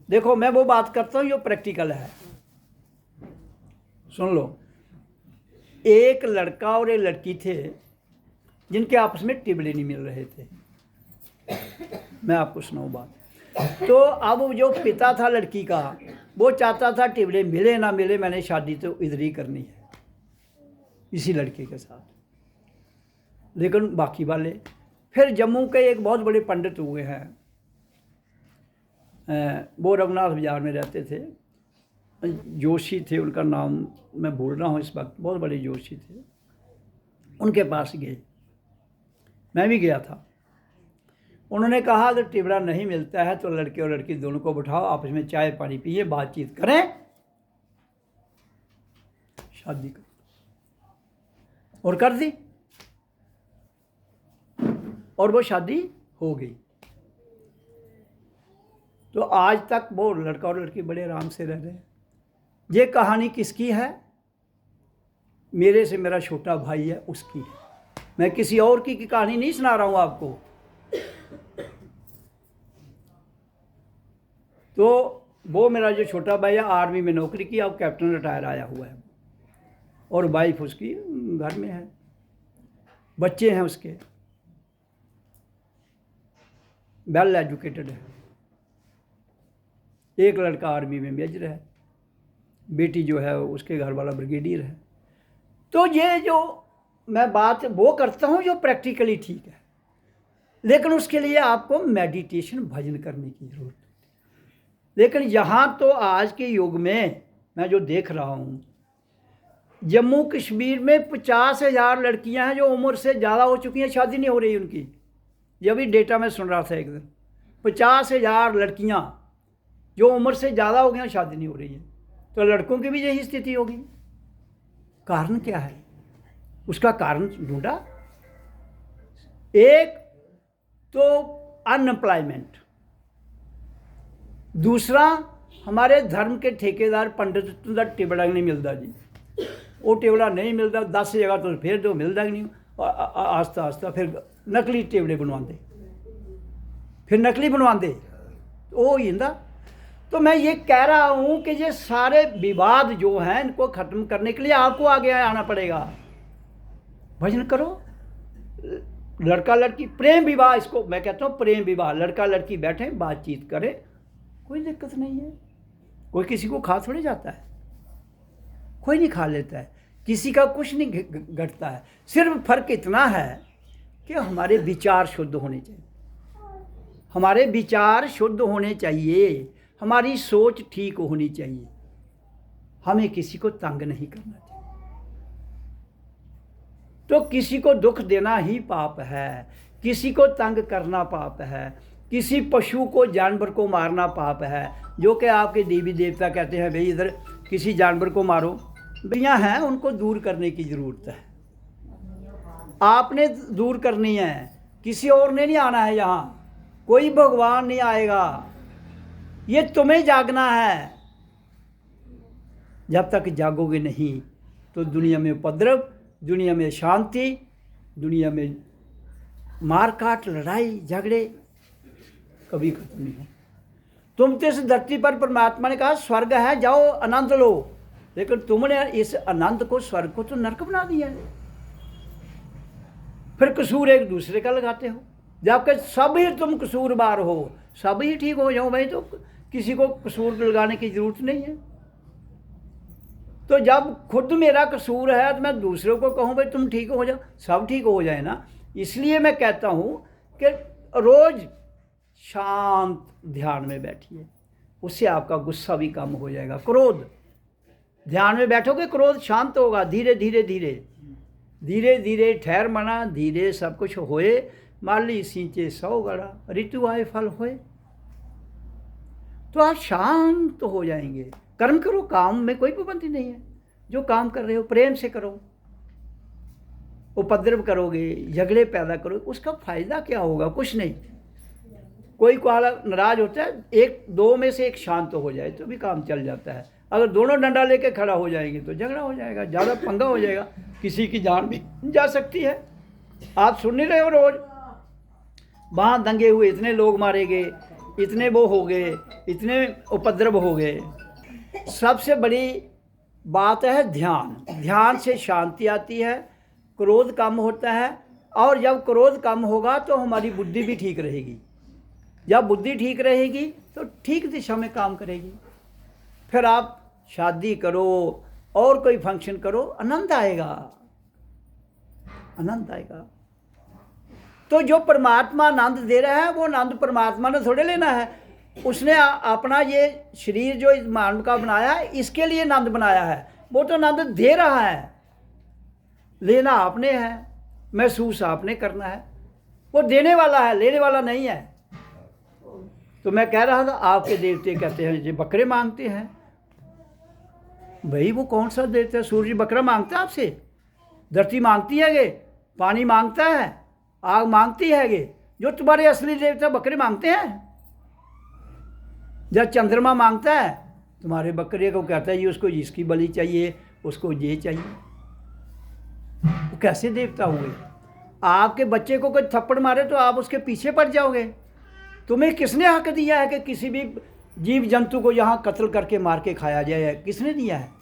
देखो मैं वो बात करता हूँ जो प्रैक्टिकल है। सुन लो, एक लड़का और एक लड़की थे जिनके आपस में टिबड़े नहीं मिल रहे थे। मैं आपको सुनाऊँ बात। तो अब जो पिता था लड़की का, वो चाहता था टिबड़े मिले ना मिले, मैंने शादी तो इधर ही करनी है इसी लड़के के साथ। लेकिन बाकी वाले फिर जम्मू के एक बहुत बड़े पंडित हुए हैं, वो रघुनाथ बाजार में रहते थे, जोशी थे, उनका नाम मैं भूल रहा हूँ इस वक्त, बहुत बड़े जोशी थे। उनके पास गए, मैं भी गया था। उन्होंने कहा अगर टिबड़ा नहीं मिलता है तो लड़के और लड़की दोनों को बिठाओ, आपस में चाय पानी पिए, बातचीत करें, शादी करो। और कर दी, और वो शादी हो गई। तो आज तक वो लड़का और लड़की बड़े आराम से रह रहे हैं। ये कहानी किसकी है? मेरे से मेरा छोटा भाई है उसकी है। मैं किसी और की कहानी नहीं सुना रहा हूँ आपको। तो वो मेरा जो छोटा भाई है आर्मी में नौकरी की, अब कैप्टन रिटायर आया हुआ है, और वाइफ उसकी घर में है, बच्चे हैं उसके, वेल एजुकेटेड है। एक लड़का आर्मी में मेजर है, बेटी जो है उसके घर वाला ब्रिगेडियर है। तो ये जो मैं बात वो करता हूँ जो प्रैक्टिकली ठीक है, लेकिन उसके लिए आपको मेडिटेशन भजन करने की ज़रूरत है। लेकिन यहाँ तो आज के युग में मैं जो देख रहा हूँ, जम्मू कश्मीर में 50,000 लड़कियाँ हैं जो उम्र से ज़्यादा हो चुकी हैं, शादी नहीं हो रही उनकी। ये भी डेटा मैं सुन रहा था एक दिन, 50,000 लड़कियाँ जो उम्र से ज़्यादा हो गई हैं, शादी नहीं हो रही है। तो लड़कों की भी यही स्थिति होगी। कारण क्या है? उसका कारण ढूंढा। एक तो अनएम्प्लॉयमेंट, दूसरा हमारे धर्म के ठेकेदार पंडित का टिबड़ा नहीं मिलता जी, वो टिबड़ा नहीं मिलता, 10 जगह तो फिर तो मिलता ही नहीं। और आस्ता आस्ता फिर नकली टिबड़े बनवाते, फिर नकली बनवाते, वो ही ना। तो मैं ये कह रहा हूँ कि ये सारे विवाद जो हैं इनको ख़त्म करने के लिए आपको आगे आना पड़ेगा। भजन करो, लड़का लड़की प्रेम विवाह, इसको मैं कहता हूँ प्रेम विवाह, लड़का लड़की बैठे बातचीत करें, कोई दिक्कत नहीं है। कोई किसी को खा थोड़ी जाता है, कोई नहीं खा लेता है, किसी का कुछ नहीं घटता है। सिर्फ फर्क इतना है कि हमारे विचार शुद्ध होने चाहिए, हमारे विचार शुद्ध होने चाहिए, हमारी सोच ठीक होनी चाहिए, हमें किसी को तंग नहीं करना चाहिए। तो किसी को दुख देना ही पाप है, किसी को तंग करना पाप है, किसी पशु को जानवर को मारना पाप है। जो कि आपके देवी देवता कहते हैं भाई इधर किसी जानवर को मारो, भैया हैं उनको दूर करने की ज़रूरत है, आपने दूर करनी है, किसी और ने नहीं आना है। यहाँ कोई भगवान नहीं आएगा, ये तुम्हें जागना है। जब तक जागोगे नहीं तो दुनिया में उपद्रव, दुनिया में शांति, दुनिया में मार काट, लड़ाई झगड़े कभी खत्म नहीं हो। तुम तो इस धरती पर परमात्मा ने कहा स्वर्ग है, जाओ आनंद लो, लेकिन तुमने इस आनंद को, स्वर्ग को तो नरक बना दिया है। फिर कसूर एक दूसरे का लगाते हो, जबकि सब ही तुम कसूरवार हो, सब ही ठीक हो जाओ भाई, तो किसी को कसूर लगाने की जरूरत नहीं है। तो जब खुद मेरा कसूर है तो मैं दूसरों को कहूँ भाई तुम ठीक हो जाओ, सब ठीक हो जाए ना। इसलिए मैं कहता हूँ कि रोज शांत ध्यान में बैठिए, उससे आपका गुस्सा भी कम हो जाएगा। क्रोध, ध्यान में बैठोगे क्रोध शांत होगा, धीरे धीरे धीरे धीरे धीरे ठहर मना, धीरे सब कुछ होए। माली सींचे 100 गड़ा, ऋतु आए फल होए। तो आप शांत हो जाएंगे। कर्म करो, काम में कोई पाबंदी नहीं है। जो काम कर रहे हो प्रेम से करो। उपद्रव करोगे, झगड़े पैदा करोगे, उसका फायदा क्या होगा? कुछ नहीं। कोई वाला नाराज होता है, एक दो में से एक शांत हो जाए तो भी काम चल जाता है। अगर दोनों डंडा लेके खड़ा हो जाएंगे तो झगड़ा हो जाएगा, ज़्यादा पंगा हो जाएगा, किसी की जान भी जा सकती है। आप सुन नहीं रहे हो रोज वहाँ दंगे हुए, इतने लोग मारे गए, इतने वो हो गए, इतने उपद्रव हो गए। सबसे बड़ी बात है ध्यान। ध्यान से शांति आती है, क्रोध कम होता है, और जब क्रोध कम होगा तो हमारी बुद्धि भी ठीक रहेगी। जब बुद्धि ठीक रहेगी तो ठीक दिशा में काम करेगी। फिर आप शादी करो और कोई फंक्शन करो, आनंद आएगा, आनंद आएगा। तो जो परमात्मा आनंद दे रहा है वो आनंद परमात्मा ने थोड़े लेना है। उसने अपना ये शरीर जो इस मानव का बनाया है इसके लिए आनंद बनाया है। वो तो आनंद दे रहा है, लेना आपने है, महसूस आपने करना है। वो देने वाला है, लेने वाला नहीं है। तो मैं कह रहा था आपके देवते कहते हैं ये बकरे मांगते हैं। भाई वो कौन सा देवता है? सूर्य बकरा मांगता है आपसे? धरती मांगती है गे? पानी मांगता है? आग मांगती है गे? जो तुम्हारे असली देवता बकरे मांगते हैं। जब चंद्रमा मांगता है तुम्हारे बकरे को, कहता है ये उसको इसकी बलि चाहिए, उसको ये चाहिए। वो कैसे देवता हुए? आपके बच्चे को कोई थप्पड़ मारे तो आप उसके पीछे पड़ जाओगे। तुम्हें किसने हक दिया है कि किसी भी जीव जंतु को यहाँ कत्ल करके मार के खाया जाए? किसने दिया है?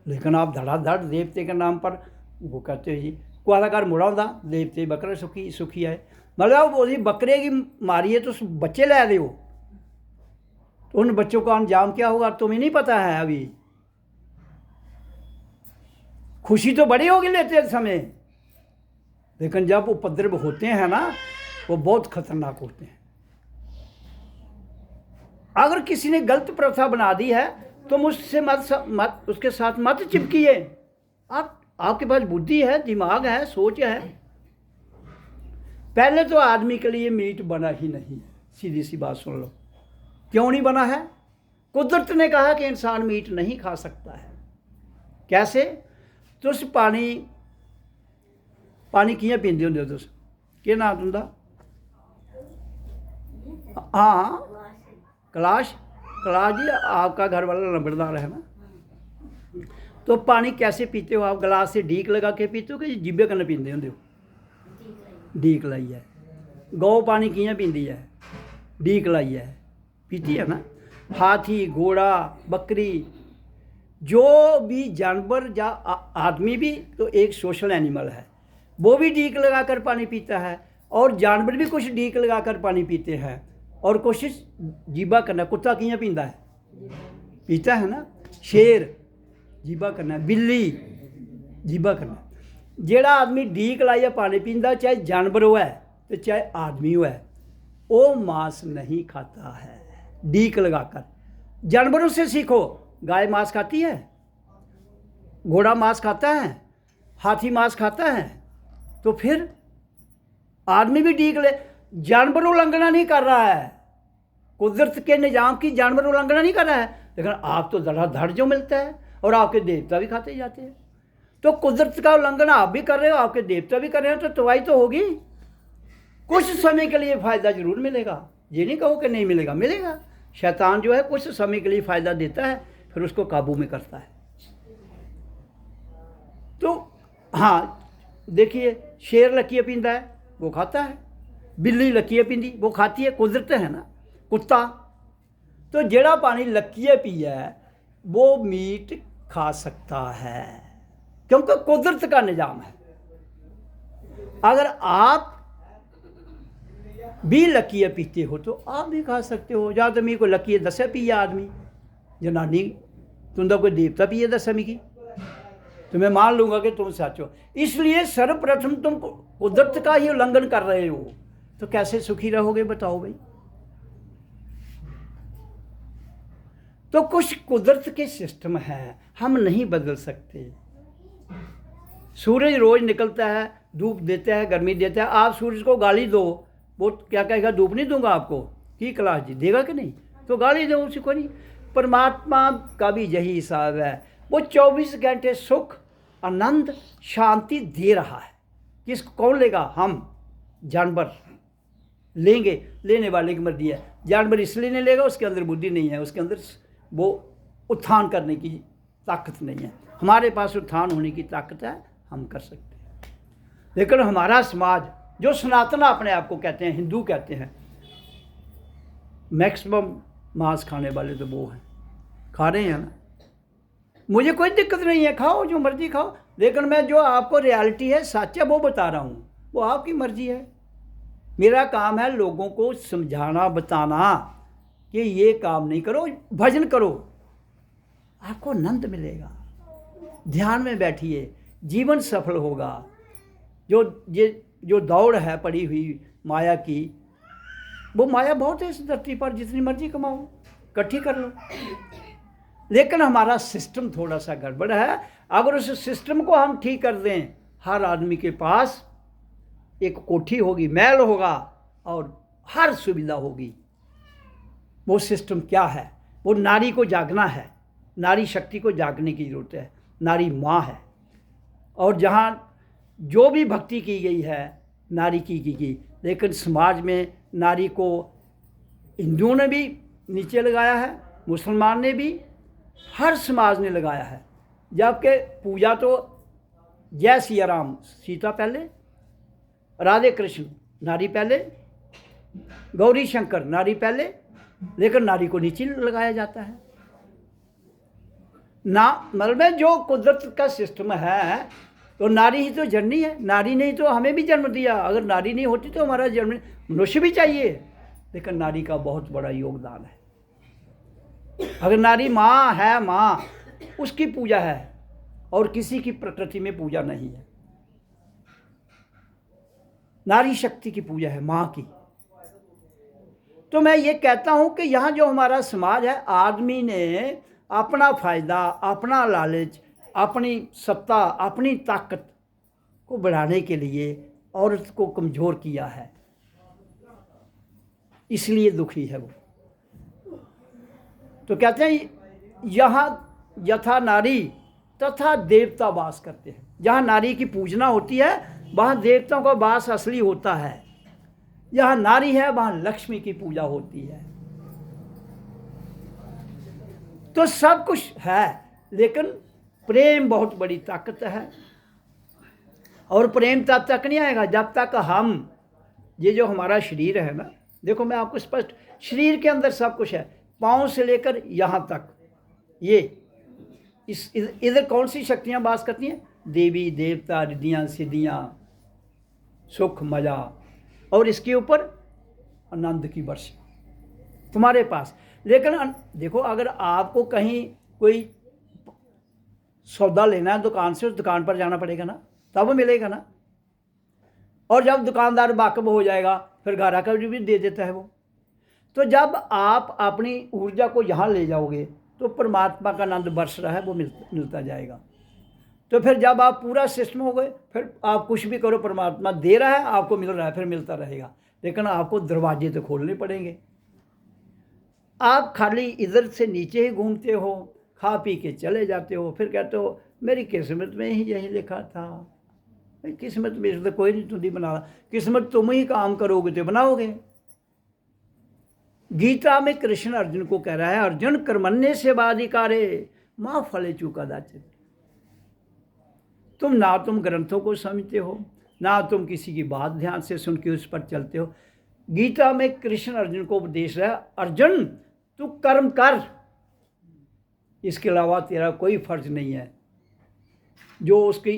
लेकिन आप धड़ाधड़ देवते के नाम पर वो कहते हो जी कुआलाकार मुड़ा होंदा देवते बकरे सुखी सुखी है। मतलब वो बकरे की मारिए तो बच्चे ले दो, तो उन बच्चों का अंजाम क्या होगा तुम्हें नहीं पता है। अभी खुशी तो बड़ी होगी लेते समय, लेकिन जब उपद्रव होते हैं ना वो बहुत खतरनाक होते हैं। अगर किसी ने गलत प्रथा बना दी है तो मुझसे मत उसके साथ मत चिपकिए। आपके पास बुद्धि है, दिमाग है, सोच है। पहले तो आदमी के लिए मीट बना ही नहीं, सीधी सी बात सुन लो। क्यों नहीं बना है? कुदरत ने कहा कि इंसान मीट नहीं खा सकता है। कैसे? तुस पानी कियां पींदे होंदे हो? तुस केह् नाम तुंदा? हाँ कैलाश जी, आपका घर वाला नंबरदार है ना। तो पानी कैसे पीते हो आप? गिलास से ढीक लगा के पीते हो कि जिब्बे कन्नै पींदे होंदे हो? ढीक लाइए। गौ पानी कियां पींदी है? ढीक लाइए पीती है ना। हाथी, घोड़ा, बकरी, जो भी जानवर या आदमी भी तो एक सोशल एनिमल है, वो भी ढीक लगाकर पानी पीता है। और जानवर भी कुछ ढीक लगाकर पानी पीते हैं, और कोशिश जीबा करना। कुत्ता कियां पींदा है? पीता है ना। शेर जीबा करना, बिल्ली जीबा करना। जेड़ा आदमी ढीक लाइए पानी पींदा, चाहे जानवर हो तो चाहे आदमी हो, वो मांस नहीं खाता है ढीक लगाकर। जानवरों से सीखो। गाय मांस खाती है, घोड़ा मांस खाता है, हाथी मांस खाता है, तो फिर आदमी भी ढीक ले। जानवर उल्लंघना नहीं कर रहा है, कुदरत के निजाम की जानवर उल्लंघना नहीं कर रहा है। लेकिन आप तो धड़ाधड़ जो मिलता है, और आपके देवता भी खाते जाते हैं। तो कुदरत का उल्लंघन आप भी कर रहे हो, आपके देवता भी कर रहे हो, तो तबाही तो होगी। कुछ समय के लिए फ़ायदा जरूर मिलेगा, ये नहीं कहो कि नहीं मिलेगा, मिलेगा। शैतान जो है कुछ समय के लिए फ़ायदा देता है, फिर उसको काबू में करता है। तो हाँ देखिए, शेर लकीर पींदा है वो खाता है, बिल्ली लकीर पींदी वो खाती है, कुदरत है ना। कुत्ता तो जेड़ा पानी लकीर पिया है वो मीट खा सकता है, क्योंकि कुदरत का निज़ाम है। अगर आप भी लकीर पीते हो तो आप भी खा सकते हो। या तो मी को लकीर दस्या पिया आदमी, जनानी तुंदा कोई देवता पिए दस्या मिगी, तो मैं मान लूंगा कि तुम सच हो। इसलिए सर्वप्रथम तुम कुदरत का ही उल्लंघन कर रहे हो, तो कैसे सुखी रहोगे बताओ भाई। तो कुछ कुदरत के सिस्टम हैं, हम नहीं बदल सकते। सूरज रोज निकलता है, धूप देता है, गर्मी देता है। आप सूरज को गाली दो, वो क्या कहेगा, धूप नहीं दूंगा आपको, की क्लास जी देगा कि नहीं, तो गाली दो उसी को नहीं। परमात्मा का भी यही हिसाब है, वो 24 घंटे सुख आनंद शांति दे रहा है। किसको कौन लेगा, हम जानवर लेंगे, लेने वाले की मर्जी है। जानवर इसलिए नहीं लेगा, उसके अंदर बुद्धि नहीं है, उसके अंदर वो उत्थान करने की ताकत नहीं है। हमारे पास उत्थान होने की ताकत है, हम कर सकते हैं। लेकिन हमारा समाज जो सनातन अपने आप को कहते हैं, हिंदू कहते हैं, मैक्सिमम मांस खाने वाले तो वो हैं, खा रहे हैं ना। मुझे कोई दिक्कत नहीं है, खाओ जो मर्जी खाओ, लेकिन मैं जो आपको रियलिटी है सच है वो बता रहा हूँ, वो आपकी मर्जी है। मेरा काम है लोगों को समझाना बताना कि ये काम नहीं करो, भजन करो, आपको आनंद मिलेगा। ध्यान में बैठिए, जीवन सफल होगा। जो दौड़ है पड़ी हुई माया की, वो माया बहुत है इस धरती पर, जितनी मर्जी कमाओ, इकट्ठी कर लो। लेकिन हमारा सिस्टम थोड़ा सा गड़बड़ है। अगर उस सिस्टम को हम ठीक कर दें, हर आदमी के पास एक कोठी होगी, महल होगा और हर सुविधा होगी। वो सिस्टम क्या है, वो नारी को जागना है, नारी शक्ति को जागने की ज़रूरत है। नारी माँ है, और जहाँ जो भी भक्ति की गई है नारी की गई। लेकिन समाज में नारी को हिंदुओं ने भी नीचे लगाया है, मुसलमान ने भी, हर समाज ने लगाया है। जबकि पूजा तो जय सिया राम, सीता पहले, राधे कृष्ण नारी पहले, गौरी शंकर नारी पहले, लेकिन नारी को नीचे लगाया जाता है ना। मतलब जो कुदरत का सिस्टम है, तो नारी ही तो जननी है, नारी ने ही तो हमें भी जन्म दिया। अगर नारी नहीं होती तो हमारा जन्म, मनुष्य भी चाहिए, लेकिन नारी का बहुत बड़ा योगदान है। अगर नारी माँ है, माँ उसकी पूजा है, और किसी की प्रकृति में पूजा नहीं है। नारी शक्ति की पूजा है, माँ की। तो मैं ये कहता हूँ कि यहाँ जो हमारा समाज है, आदमी ने अपना फ़ायदा, अपना लालच, अपनी सत्ता, अपनी ताकत को बढ़ाने के लिए औरत को कमज़ोर किया है, इसलिए दुखी है वो। तो कहते हैं यहाँ यथा नारी तथा देवता वास करते हैं। जहाँ नारी की पूजना होती है वहाँ देवताओं का वास असली होता है। जहाँ नारी है वहाँ लक्ष्मी की पूजा होती है। तो सब कुछ है, लेकिन प्रेम बहुत बड़ी ताकत है। और प्रेम तब तक नहीं आएगा जब तक हम, ये जो हमारा शरीर है ना, देखो मैं आपको स्पष्ट, शरीर के अंदर सब कुछ है, पाँव से लेकर यहाँ तक। ये इस इधर कौन सी शक्तियाँ वास करती हैं? देवी देवता, रिद्धियाँ सिद्धियाँ, सुख मजा, और इसके ऊपर आनंद की वर्षा तुम्हारे पास। लेकिन देखो, अगर आपको कहीं कोई सौदा लेना है दुकान से, उस दुकान पर जाना पड़ेगा ना, तब मिलेगा ना। और जब दुकानदार वाकफ हो जाएगा फिर घर आकर भी दे देता है वो। तो जब आप अपनी ऊर्जा को यहाँ ले जाओगे तो परमात्मा का आनंद बरस रहा है वो मिलता जाएगा। तो फिर जब आप पूरा सिस्टम हो गए, फिर आप कुछ भी करो, परमात्मा दे रहा है, आपको मिल रहा है, फिर मिलता रहेगा। लेकिन आपको दरवाजे तो खोलने पड़ेंगे। आप खाली इधर से नीचे ही घूमते हो, खा पी के चले जाते हो, फिर कहते हो मेरी किस्मत में ही यही लिखा था। किस्मत में तो कोई नहीं तुम बना रहा, किस्मत तुम ही काम करोगे तो बनाओगे। गीता में कृष्ण अर्जुन को कह रहा है, अर्जुन कर्मण्य से बाधिकारे माँ फले चूका दाचित। तुम ना तुम ग्रंथों को समझते हो, ना तुम किसी की बात ध्यान से सुन के उस पर चलते हो। गीता में कृष्ण अर्जुन को उपदेश रहा है, अर्जुन तू कर्म कर, इसके अलावा तेरा कोई फर्ज नहीं है। जो उसकी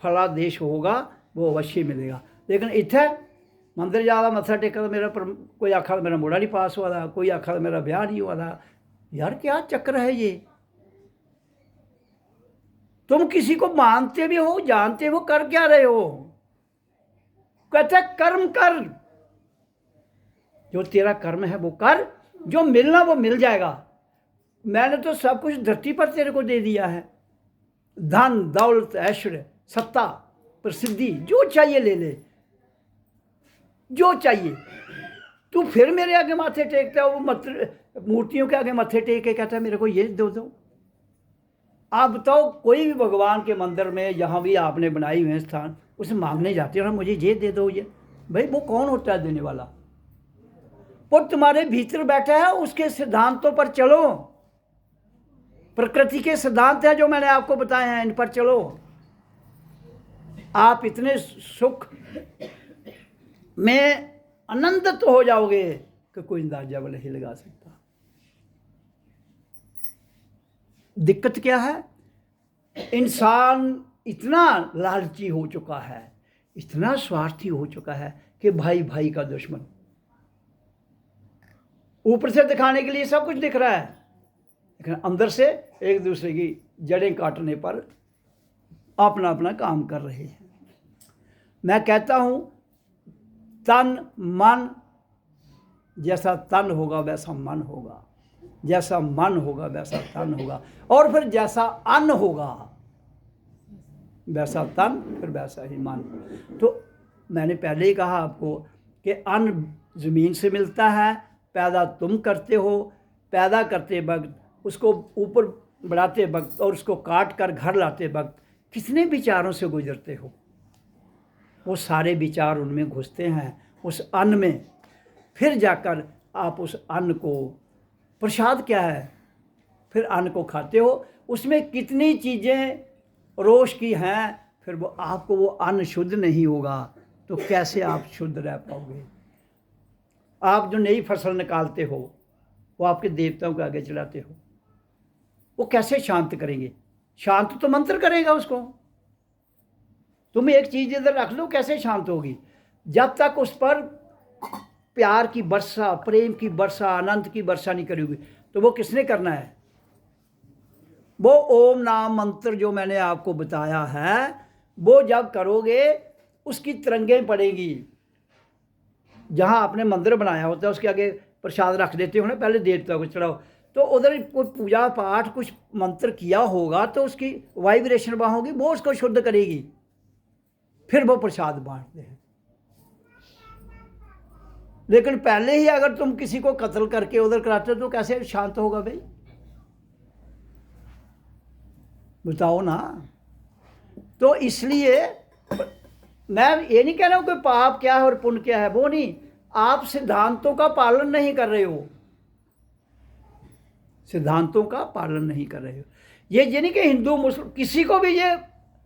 फलादेश होगा वो अवश्य मिलेगा। लेकिन इत्थे मंदिर जादा मत्था टेका तो मेरा कोई आखा मेरा मुड़ा नहीं पास हुआ था, कोई आखा मेरा ब्याह नहीं हुआ था। यार क्या चक्कर है ये? तुम किसी को मानते भी हो, जानते हो, कर क्या रहे हो? कहते कर्म कर, जो तेरा कर्म है वो कर, जो मिलना वो मिल जाएगा। मैंने तो सब कुछ धरती पर तेरे को दे दिया है, धन दौलत ऐश्वर्य सत्ता प्रसिद्धि, जो चाहिए ले ले, जो चाहिए। तू फिर मेरे आगे माथे टेकता है, वो मूर्तियों के आगे माथे टेक के कहता है मेरे को ये दो। आप बताओ, कोई भी भगवान के मंदिर में जहाँ भी आपने बनाई हुए स्थान, उसे मांगने जाते हो ना, मुझे ये दे दो ये, भाई वो कौन होता है देने वाला? वो तुम्हारे भीतर बैठा है, उसके सिद्धांतों पर चलो। प्रकृति के सिद्धांत हैं जो मैंने आपको बताए हैं, इन पर चलो। आप इतने सुख में आनंदित हो जाओगे कि कोई अंदाजा भी नहीं लगा सकता। दिक्कत क्या है? इंसान इतना लालची हो चुका है, इतना स्वार्थी हो चुका है कि भाई भाई का दुश्मन। ऊपर से दिखाने के लिए सब कुछ दिख रहा है, लेकिन अंदर से एक दूसरे की जड़ें काटने पर अपना अपना काम कर रहे हैं। मैं कहता हूं, तन मन, जैसा तन होगा वैसा मन होगा, जैसा मन होगा वैसा तन होगा, और फिर जैसा अन्न होगा वैसा तन, फिर वैसा ही मन। तो मैंने पहले ही कहा आपको कि अन्न ज़मीन से मिलता है, पैदा तुम करते हो, पैदा करते वक्त, उसको ऊपर बढ़ाते वक्त और उसको काट कर घर लाते वक्त कितने विचारों से गुजरते हो। वो सारे विचार उनमें घुसते हैं उस अन्न में। फिर जाकर आप उस अन्न को, प्रसाद क्या है, फिर अन्न को खाते हो। उसमें कितनी चीज़ें रोश की हैं, फिर वो आपको वो अन्न शुद्ध नहीं होगा तो कैसे आप शुद्ध रह पाओगे? आप जो नई फसल निकालते हो, वो आपके देवताओं के आगे चढ़ाते हो, वो कैसे शांत करेंगे? शांत तो मंत्र करेगा उसको। तुम एक चीज़ इधर रख लो, कैसे शांत होगी? जब तक उस पर प्यार की वर्षा, प्रेम की वर्षा, आनंद की वर्षा नहीं करोगी। तो वो किसने करना है? वो ओम नाम मंत्र जो मैंने आपको बताया है, वो जब करोगे उसकी तरंगें पड़ेगी। जहाँ आपने मंदिर बनाया होता है उसके आगे प्रसाद रख देते हो ना, पहले देवता को चढ़ाओ, तो उधर कोई पूजा पाठ कुछ मंत्र किया होगा तो उसकी वाइब्रेशन वहाँ होगी, वो उसको शुद्ध करेगी, फिर वो प्रसाद बांटते हैं। लेकिन पहले ही अगर तुम किसी को कत्ल करके उधर कराते हो तो कैसे शांत होगा भाई? बताओ ना। तो इसलिए मैं ये नहीं कह रहा हूं कि पाप क्या है और पुण्य क्या है, वो नहीं। आप सिद्धांतों का पालन नहीं कर रहे हो, सिद्धांतों का पालन नहीं कर रहे हो। ये नहीं कि हिंदू मुस्लिम किसी को भी ये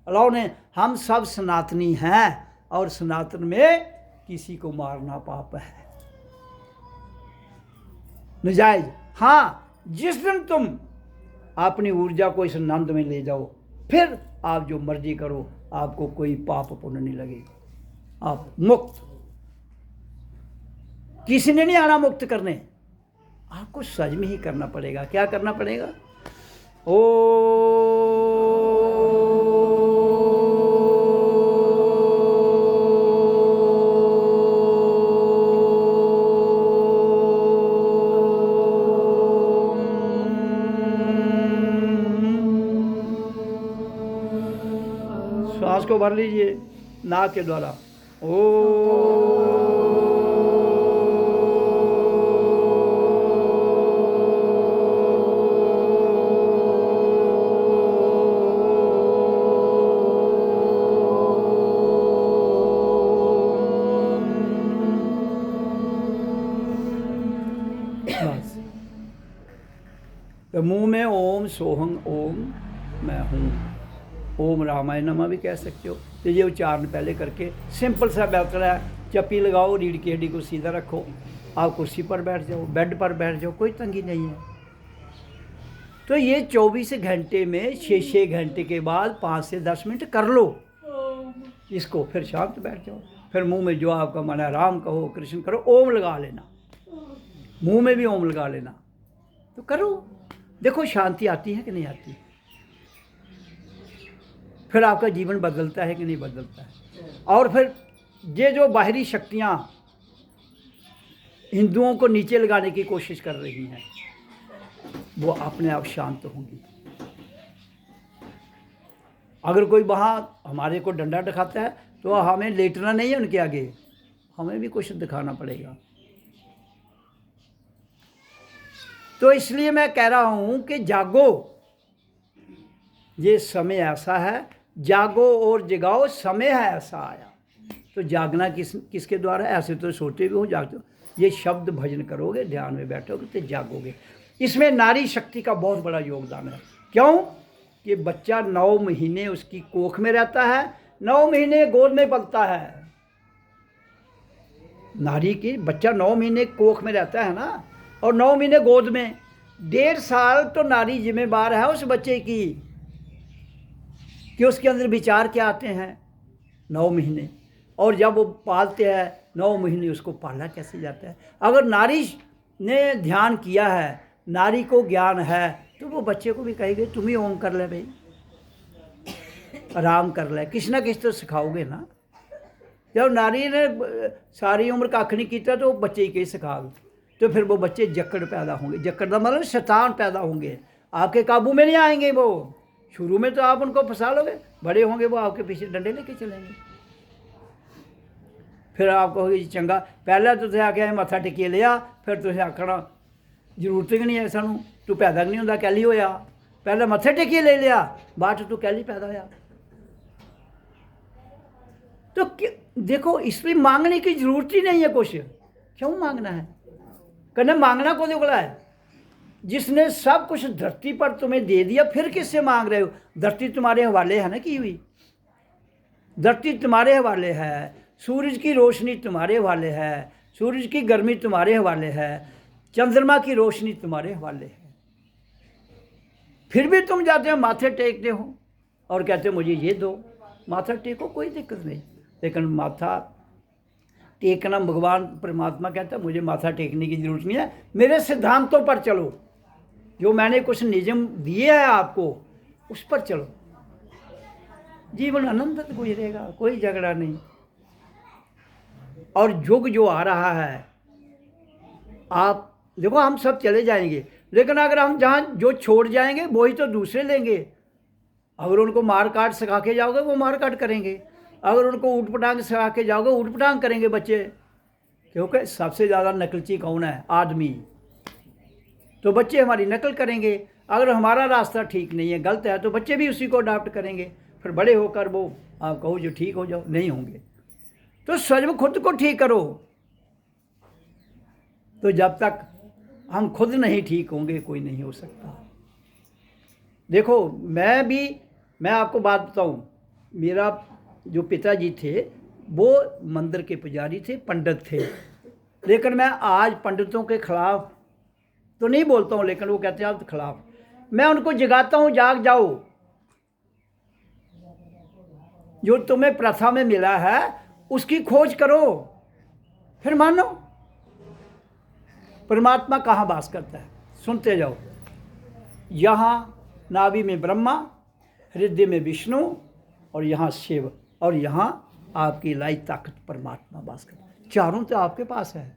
अलाउ नहीं। हम सब सनातनी हैं और सनातन में किसी को मारना पाप है, नजायज। हाँ, जिस दिन तुम अपनी ऊर्जा को इस नंद में ले जाओ, फिर आप जो मर्जी करो, आपको कोई पाप पुण्य नहीं लगेगा, आप मुक्त। किसी ने नहीं आना मुक्त करने, आपको सच में ही करना पड़ेगा। क्या करना पड़ेगा? श्वास को भर लीजिए नाक के द्वारा। मुंह में ओम सोहं ओम मैं हूँ, ओम रामाय नमः भी कह सकते हो। तो ये उच्चारण पहले करके सिंपल सा बेहतर है। चप्पी लगाओ, रीढ़ की हड्डी को सीधा रखो, आप कुर्सी पर बैठ जाओ, बेड पर बैठ जाओ, कोई तंगी नहीं है। तो ये 24 घंटे में 6-6 घंटे के बाद 5 से 10 मिनट कर लो इसको, फिर शांत बैठ जाओ। फिर मुंह में जो आपका मन है, राम कहो, कृष्ण करो, ओम लगा लेना, मुंह में भी ओम लगा लेना, तो करो, देखो शांति आती है कि नहीं आती। फिर आपका जीवन बदलता है कि नहीं बदलता है। और फिर ये जो बाहरी शक्तियाँ हिंदुओं को नीचे लगाने की कोशिश कर रही हैं, वो अपने आप शांत होंगी। अगर कोई वहाँ हमारे को डंडा दिखाता है तो हमें लेटना नहीं है उनके आगे, हमें भी कुछ दिखाना पड़ेगा। तो इसलिए मैं कह रहा हूँ कि जागो, ये समय ऐसा है, जागो और जगाओ, समय है ऐसा आया। तो जागना किसके द्वारा? ऐसे तो सोते भी हो, जागते हो, ये शब्द भजन करोगे, ध्यान में बैठोगे तो जागोगे। इसमें नारी शक्ति का बहुत बड़ा योगदान है। क्यों? कि बच्चा 9 महीने उसकी कोख में रहता है, 9 महीने गोद में पलता है। नारी की बच्चा 9 महीने कोख में रहता है ना, और 9 महीने गोद में, 1.5 साल तो नारी जिम्मेदार है उस बच्चे की कि उसके अंदर विचार क्या आते हैं 9 महीने, और जब वो पालते हैं 9 महीने उसको पाला कैसे जाता है। अगर नारी ने ध्यान किया है, नारी को ज्ञान है, तो वो बच्चे को भी कहेगी तुम ही ओम कर ले भाई, आराम कर ले, किसी ना किसी तो सिखाओगे ना। जब नारी ने सारी उम्र कख नहीं किया तो बच्चे ही सिखाओगे, तो फिर वो बच्चे जक्कड़ पैदा होंगे। जक्कड़ का मतलब शैतान पैदा होंगे, आपके काबू में नहीं आएंगे। वो शुरू में तो आप उनको फंसा लोगे, बड़े होंगे वो आपके पीछे डंडे लेके चलेंगे। फिर आप कहोगे जी चंगा, पहले तो तुझे आके मत्था टेकिए लिया, फिर तुझे आखना जरूरत ही नहीं है सानू, तू पैदा नहीं होंदा कैली होया, पहले मत्थे टेकिए ले लिया, बाद तू कैली पैदा होया। तो देखो, इसलिए मांगने की जरूरत ही नहीं है कुछ। क्यों मांगना है? कहने मांगना को देखो है, जिसने सब कुछ धरती पर तुम्हें दे दिया, फिर किससे मांग रहे हो? धरती तुम्हारे हवाले है ना की हुई, धरती तुम्हारे हवाले है, सूरज की रोशनी तुम्हारे हवाले है, सूरज की गर्मी तुम्हारे हवाले है, चंद्रमा की रोशनी तुम्हारे हवाले है। फिर भी तुम जाते हो माथे टेकते हो और कहते हो मुझे ये दो। माथा टेको, कोई दिक्कत नहीं, लेकिन माथा टेकना भगवान परमात्मा कहता है मुझे माथा टेकने की जरूरत नहीं है, मेरे सिद्धांतों पर चलो, जो मैंने कुछ नियम दिए हैं आपको उस पर चलो, जीवन आनंदित गुजरेगा, कोई झगड़ा नहीं। और युग जो आ रहा है, आप देखो हम सब चले जाएंगे, लेकिन अगर हम जहाँ जो छोड़ जाएंगे वही तो दूसरे लेंगे। अगर उनको मार काट सिखा के जाओगे वो मार काट करेंगे, अगर उनको ऊट पटांग सिखा के जाओगे ऊट पटांग करेंगे बच्चे। क्योंकि सबसे ज़्यादा नकलची कौन है? आदमी। तो बच्चे हमारी नकल करेंगे। अगर हमारा रास्ता ठीक नहीं है, गलत है, तो बच्चे भी उसी को अडॉप्ट करेंगे। फिर बड़े होकर वो आप कहो जो ठीक हो जाओ, नहीं होंगे। तो स्वयं खुद को ठीक करो। तो जब तक हम खुद नहीं ठीक होंगे कोई नहीं हो सकता। देखो मैं आपको बात बताऊं, मेरा जो पिताजी थे वो मंदिर के पुजारी थे, पंडित थे, लेकिन मैं आज पंडितों के खिलाफ तो नहीं बोलता हूँ, लेकिन वो कहते हैं आप तो खिलाफ, मैं उनको जगाता हूँ, जाग जाओ, जो तुम्हें प्रथा में मिला है उसकी खोज करो, फिर मानो परमात्मा कहाँ वास करता है। सुनते जाओ, यहाँ नाभि में ब्रह्मा, हृदय में विष्णु, और यहाँ शिव, और यहाँ आपकी लाई ताकत परमात्मा वास करता है। चारों तो आपके पास है।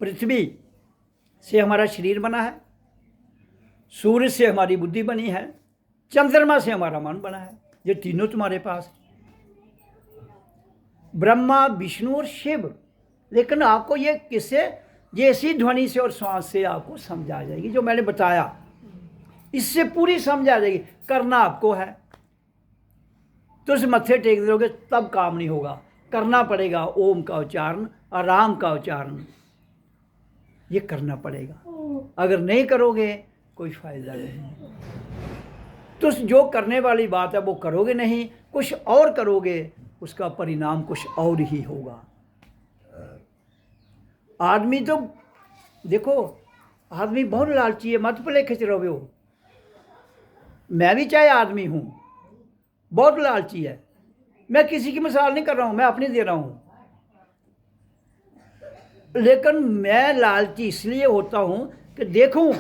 पृथ्वी से हमारा शरीर बना है, सूर्य से हमारी बुद्धि बनी है, चंद्रमा से हमारा मन बना है, ये तीनों तुम्हारे पास है, ब्रह्मा, विष्णु और शिव। लेकिन आपको ये किससे, ये इसी ध्वनि से और श्वास से आपको समझ आ जाएगी, जो मैंने बताया इससे पूरी समझ आ जाएगी। करना आपको है, तो उस मत्थे टेक दोगे तब काम नहीं होगा, करना पड़ेगा ओम का उच्चारण और राम का उच्चारण। ये करना पड़ेगा। अगर नहीं करोगे कोई फ़ायदा नहीं। तो जो करने वाली बात है वो करोगे नहीं, कुछ और करोगे, उसका परिणाम कुछ और ही होगा। आदमी तो देखो, आदमी बहुत लालची है, मत भले खिंच रहे हो। मैं भी चाहे आदमी हूँ, बहुत लालची है। मैं किसी की मिसाल नहीं कर रहा हूँ, मैं अपनी दे रहा हूँ। लेकिन मैं लालची इसलिए होता हूँ कि देखूं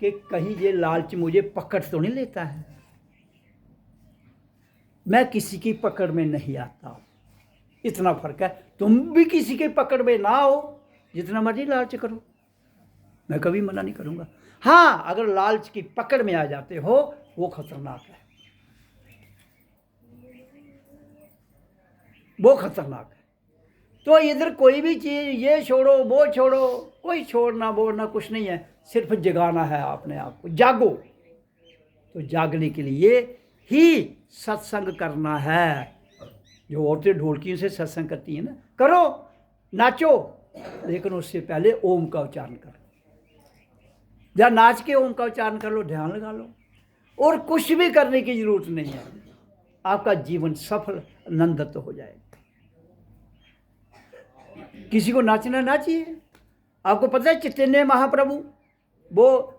कि कहीं ये लालच मुझे पकड़ तो नहीं लेता है। मैं किसी की पकड़ में नहीं आता, इतना फर्क है। तुम भी किसी की पकड़ में ना हो, जितना मर्जी लालच करो, मैं कभी मना नहीं करूँगा। हाँ, अगर लालच की पकड़ में आ जाते हो वो खतरनाक है, वो खतरनाक है। तो इधर कोई भी चीज़ ये छोड़ो वो छोड़ो, कोई छोड़ना बोलना कुछ नहीं है, सिर्फ जगाना है अपने आप को। जागो। तो जागने के लिए ही सत्संग करना है। जो औरतें ढोलकियों से सत्संग करती हैं ना, करो, नाचो, लेकिन उससे पहले ओम का उच्चारण करो। या नाच के ओम का उच्चारण कर लो, ध्यान लगा लो, और कुछ भी करने की जरूरत नहीं है। आपका जीवन सफल आनंदित हो जाएगा। किसी को नाचना नाचिए। आपको पता है चैतन्य महाप्रभु वो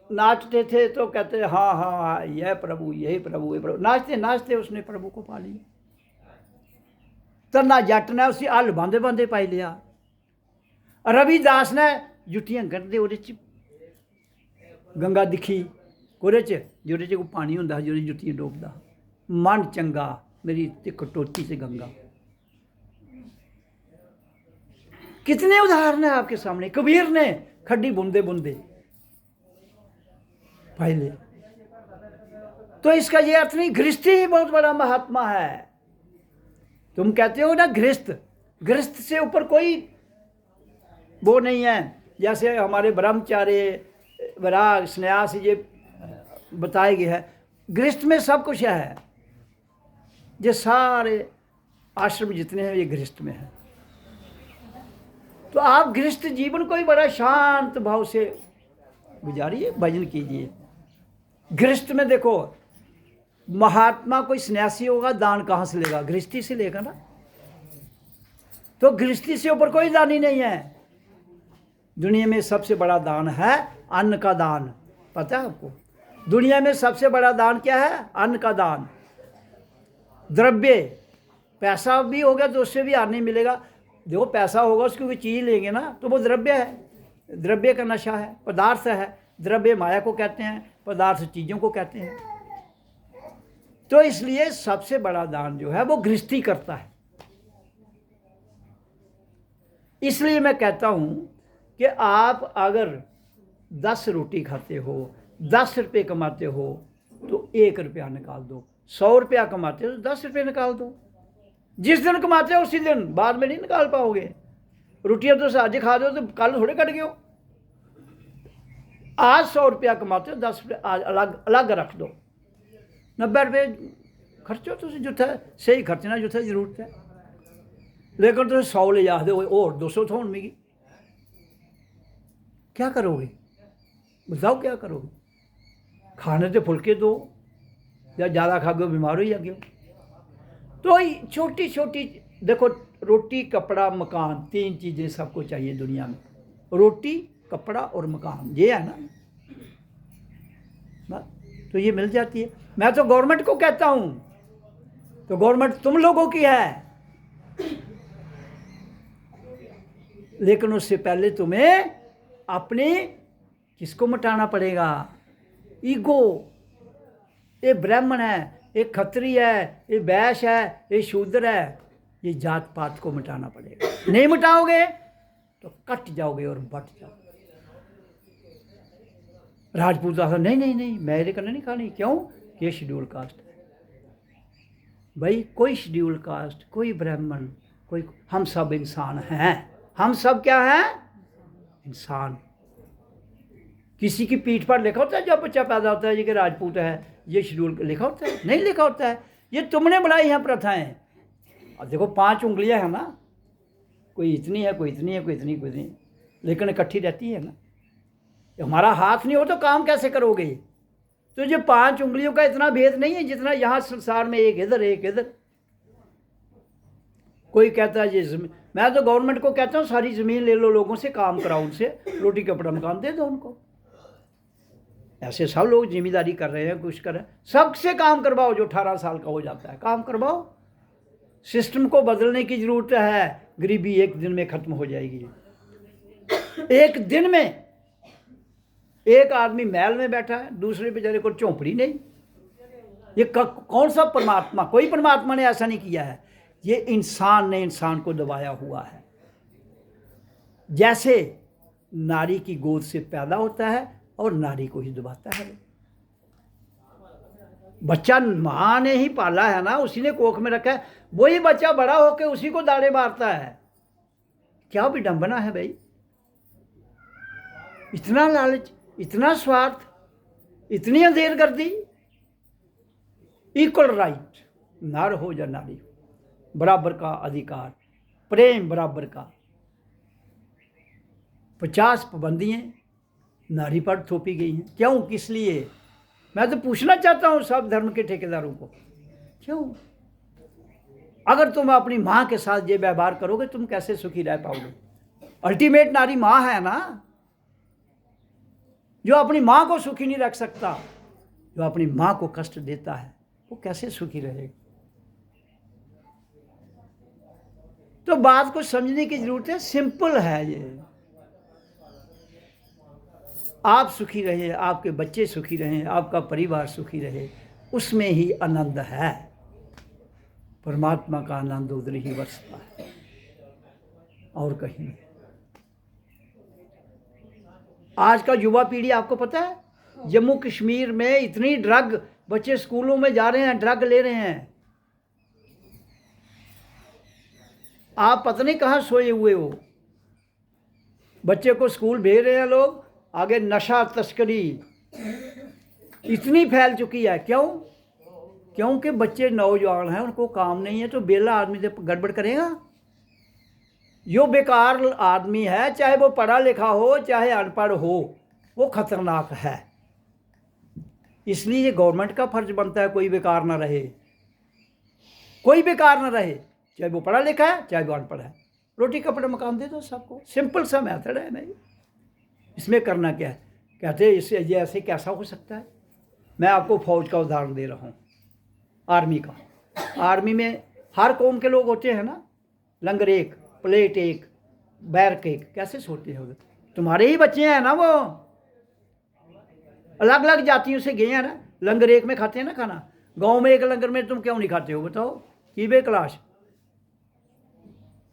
नाचते थे तो कहते हाँ हाँ हाँ, यह प्रभु यही प्रभु ये प्रभु। नाचते नाचते उसने प्रभु को पा लिया। तरना जट ने उसी हल बांधे बांधे पाई लिया। रविदास ने जुट्टियां गढ़दे ओहदे च गंगा दिखी, ओहदे च जोहदे च कोई पानी हुंदा जोहदे जुट्टियां डोबदा। मन चंगा मेरी ते कटोती से गंगा। कितने उदाहरण है आपके सामने। कबीर ने खड्डी बुनदे बुनदे पहले। तो इसका ये अर्थ नहीं गृहस्थी ही बहुत बड़ा महात्मा है। तुम कहते हो ना गृहस्थ, गृहस्थ से ऊपर कोई वो नहीं है। जैसे हमारे ब्रह्मचार्य वैराग संन्यास ये बताए गए है, गृहस्थ में सब कुछ है। ये सारे आश्रम जितने हैं ये गृहस्थ में है। तो आप गृहस्थ जीवन को ही बड़ा शांत भाव से गुजारिए, भजन कीजिए। गृहस्थ में देखो, महात्मा कोई सन्यासी होगा, दान कहाँ से लेगा? गृहस्थी से लेगा ना। तो गृहस्थी से ऊपर कोई दान ही नहीं है। दुनिया में सबसे बड़ा दान है अन्न का दान। पता है आपको? दुनिया में सबसे बड़ा दान क्या है? अन्न का दान। द्रव्य, पैसा भी होगा तो उससे भी आने नहीं मिलेगा। देखो, पैसा होगा उसकी कोई चीज़ लेंगे ना तो वो द्रव्य है। द्रव्य का नशा है, पदार्थ है। द्रव्य माया को कहते हैं, पदार्थ चीज़ों को कहते हैं। तो इसलिए सबसे बड़ा दान जो है वो गृहस्थी करता है। इसलिए मैं कहता हूं कि आप अगर 10 रोटी खाते हो, 10 रुपये कमाते हो तो 1 रुपया निकाल दो। 100 रुपया कमाते हो तो 10 रुपये निकाल दो। जिस दिन कमाते हो उसी दिन, बाद में नहीं निकाल पाओगे। रोटियां तो आज खा दो तो कल थोड़े कट गए। आज 100 रुपया कमाते हो, 10 रुपये आज अलग अलग रख दो। 90 रुपये खर्चो तुम जिथे सही खर्चना, जिथे जरूरत है। लेकिन तुम 100 ले जा दो और 200 थोन मिगी, क्या करोगे? बताओ क्या करोगे? खाने तो फुलके दो, या ज़्यादा खा गए बीमार हो जाओगे। तो छोटी छोटी देखो, रोटी कपड़ा मकान, 3 चीज़ें सबको चाहिए दुनिया में। रोटी कपड़ा और मकान, ये है ना। तो ये मिल जाती है। मैं तो गवर्नमेंट को कहता हूँ, तो गवर्नमेंट तुम लोगों की है, लेकिन उससे पहले तुम्हें अपने किसको मिटाना पड़ेगा? ईगो। ये ब्राह्मण है, ये खत्री है, ये वैश्य है, ये शूद्र है, ये जात पात को मिटाना पड़ेगा। नहीं मिटाओगे तो कट जाओगे और बट जाओगे। राजपूत आखा नहीं नहीं नहीं मेरे कन्ने नहीं खानी। क्यों? ये शेड्यूल कास्ट है। भाई कोई शेड्यूल कास्ट, कोई ब्राह्मण, कोई, हम सब इंसान हैं। हम सब क्या हैं? इंसान। किसी की पीठ पर लिखा होता है जब बच्चा पैदा होता है ये कि राजपूत है, ये शेड्यूल लिखा होता है? नहीं लिखा होता है। ये तुमने बनाई हैं प्रथाएं। अब देखो 5 उंगलियां हैं ना, कोई इतनी है, कोई इतनी है, कोई इतनी, कोई इतनी। लेकिन इकट्ठी रहती है ना। हमारा हाथ नहीं हो तो काम कैसे करोगे? तो ये 5 उंगलियों का इतना भेद नहीं है जितना यहाँ संसार में एक इधर एक इधर। कोई कहता है ये जमीन, मैं तो गवर्नमेंट को कहता हूँ सारी ज़मीन ले लो, लोगों से काम कराओ, उनसे रोटी कपड़ा मकान दे दो उनको। ऐसे सब लोग जिम्मेदारी कर रहे हैं, कुछ कर रहे हैं, सबसे काम करवाओ। जो 18 साल का हो जाता है काम करवाओ। सिस्टम को बदलने की ज़रूरत है। गरीबी एक दिन में ख़त्म हो जाएगी। एक दिन में एक आदमी महल में बैठा है, दूसरे बेचारे को झोंपड़ी नहीं। ये कौन सा परमात्मा? कोई परमात्मा ने ऐसा नहीं किया है। ये इंसान ने इंसान को दबाया हुआ है। जैसे नारी की गोद से पैदा होता है और नारी को ही दबाता है। बच्चा माँ ने ही पाला है ना, उसी ने कोख में रखा है, वही बच्चा बड़ा होकर उसी को दाड़े मारता है। क्या विडंबना है भाई! इतना लालच, इतना स्वार्थ, इतनी अंधेरगर्दी। इक्वल राइट, नर हो या नारी हो, बराबर का अधिकार, प्रेम बराबर का। 50 पाबंदियाँ नारी पर थोपी गई हैं। क्यों? किस लिए? मैं तो पूछना चाहता हूँ सब धर्म के ठेकेदारों को, क्यों? अगर तुम अपनी माँ के साथ ये व्यवहार करोगे, तुम कैसे सुखी रह पाओगे? अल्टीमेट नारी माँ है ना। जो अपनी माँ को सुखी नहीं रख सकता, जो अपनी माँ को कष्ट देता है, वो कैसे सुखी रहेगा? तो बात को समझने की जरूरत है। सिंपल है ये। आप सुखी रहे, आपके बच्चे सुखी रहें, आपका परिवार सुखी रहे, उसमें ही आनंद है। परमात्मा का आनंद उधर ही बरसता है और कहीं नहीं। आज का युवा पीढ़ी, आपको पता है जम्मू कश्मीर में इतनी ड्रग, बच्चे स्कूलों में जा रहे हैं, ड्रग ले रहे हैं। आप पता नहीं कहाँ सोए हुए हो। बच्चे को स्कूल भेज रहे हैं लोग, आगे नशा तस्करी इतनी फैल चुकी है। क्यों? क्योंकि बच्चे नौजवान हैं, उनको काम नहीं है, तो बेला आदमी से गड़बड़ करेगा। जो बेकार आदमी है, चाहे वो पढ़ा लिखा हो चाहे अनपढ़ हो, वो खतरनाक है। इसलिए गवर्नमेंट का फर्ज बनता है कोई बेकार ना रहे, कोई बेकार ना रहे, चाहे वो पढ़ा लिखा है चाहे वो अनपढ़ है। रोटी कपड़े मकान दे दो सबको। सिंपल सा मेथड है नहीं। इसमें करना क्या है? कहते हैं इससे ये ऐसे कैसा हो सकता है? मैं आपको फौज का उदाहरण दे रहा हूँ, आर्मी का। आर्मी में हर कौम के लोग होते हैं ना, लंगर एक, प्लेट एक, बैरक एक, कैसे सोते हैं उधर? तुम्हारे ही बच्चे हैं ना, वो अलग अलग जातियों से गए हैं ना, लंगर एक में खाते हैं ना खाना। गांव में एक लंगर में तुम क्यों नहीं खाते हो? बताओ की बे क्लाश,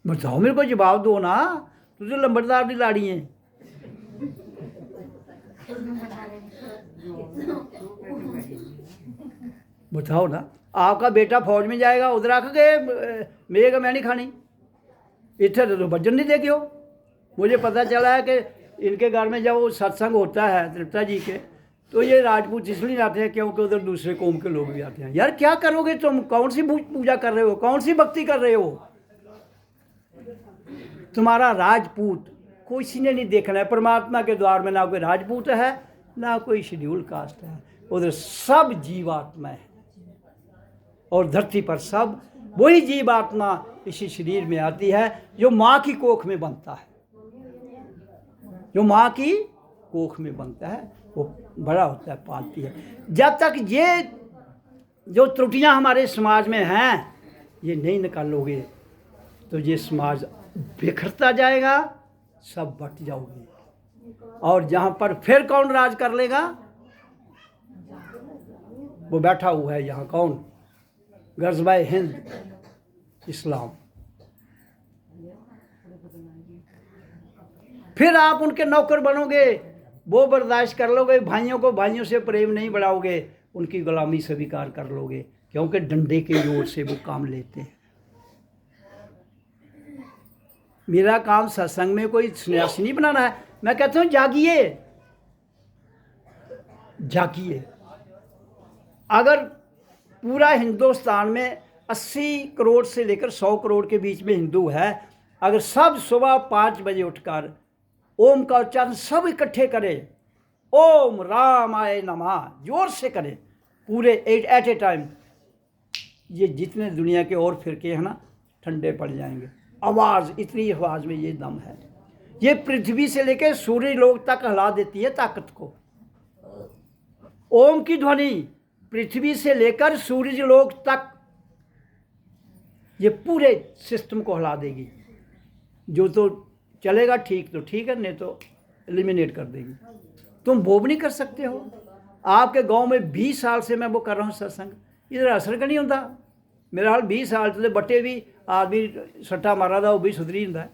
बताओ मेरे को जवाब दो ना। तुझे तो लंबरदार की लाड़ी है। बताओ ना, आपका बेटा फौज में जाएगा, उधर आख गए मेरे मैं नहीं खानी, इतने तो बजन नहीं देगी हो। मुझे पता चला है कि इनके घर में जब वो सत्संग होता है त्रिप्ता जी के, तो ये राजपूत इसलिए आते हैं क्योंकि उधर दूसरे कौम के लोग भी आते हैं। यार क्या करोगे तुम? कौन सी पूजा कर रहे हो? कौन सी भक्ति कर रहे हो? तुम्हारा राजपूत कोई किसी ने नहीं देखना है। परमात्मा के द्वार में ना कोई राजपूत है ना कोई शेड्यूल कास्ट है, उधर सब जीवात्मा है। और धरती पर सब वही जीवात्मा इसी शरीर में आती है जो माँ की कोख में बनता है। जो माँ की कोख में बनता है वो बड़ा होता है, पालती है। जब तक ये जो त्रुटियां हमारे समाज में हैं ये नहीं निकालोगे तो ये समाज बिखरता जाएगा, सब बट जाओगे। और जहाँ पर फिर कौन राज कर लेगा? वो बैठा हुआ है यहाँ, कौन? गज़वाए हिंद, इस्लाम। फिर आप उनके नौकर बनोगे, वो बर्दाश्त कर लोगे, भाइयों को भाइयों से प्रेम नहीं बढ़ाओगे, उनकी गुलामी स्वीकार कर लोगे, क्योंकि डंडे के जोर से वो काम लेते हैं। मेरा काम सत्संग में कोई सन्यासी नहीं बनाना है। मैं कहता हूँ जागिए, जागिए। अगर पूरा हिंदुस्तान में 80 करोड़ से लेकर 100 करोड़ के बीच में हिंदू है, अगर सब सुबह 5 बजे उठकर ओम का उच्चारण सब इकट्ठे करें। ओम रामाय नमः, जोर से करें पूरे एट ए टाइम। ये जितने दुनिया के और फिरके हैं ना, ठंडे पड़ जाएंगे। आवाज़, इतनी आवाज़ में ये दम है। ये पृथ्वी से लेकर सूर्य लोक तक हिला देती है ताकत को। ओम की ध्वनि पृथ्वी से लेकर सूर्य लोक तक ये पूरे सिस्टम को हिला देगी। जो तो चलेगा ठीक तो ठीक है, नहीं तो एलिमिनेट कर देगी। तुम वो भी नहीं कर सकते हो। आपके गांव में 20 साल से मैं वो कर रहा हूँ सत्संग, इधर असर का नहीं होता। मेरा हाल 20 साल तो बट्टे भी आदमी सट्टा मारा था, वो भी सुधरी होता है।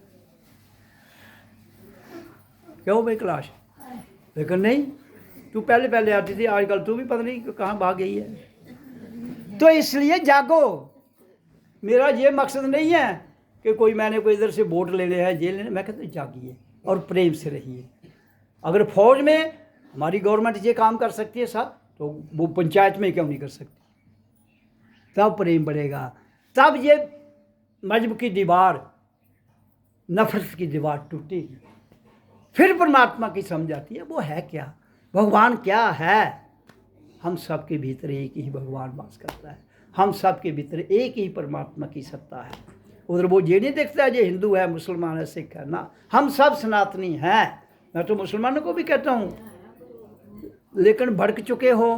क्यों भाई कैलाश? लेकिन नहीं, तू पहले पहले आती थी, आजकल तू भी पता नहीं कहाँ भाग गई है। तो इसलिए जागो। मेरा ये मकसद नहीं है कि कोई मैंने कोई इधर से वोट लेने हैं, जेल लेने। मैं कहता जागिए और प्रेम से रहिए। अगर फौज में हमारी गवर्नमेंट ये काम कर सकती है साहब, तो वो पंचायत में क्यों नहीं कर सकती? तब प्रेम बढ़ेगा, तब ये मजहब की दीवार, नफरत की दीवार टूटेगी। फिर परमात्मा की समझ आती है, वो है क्या, भगवान क्या है। हम सब के भीतर एक ही भगवान वास करता है। हम सब के भीतर एक ही परमात्मा की सत्ता है। उधर वो ये नहीं देखता है ये हिंदू है, मुसलमान है, सिख है ना। हम सब सनातनी हैं। मैं तो मुसलमानों को भी कहता हूँ, लेकिन भड़क चुके हो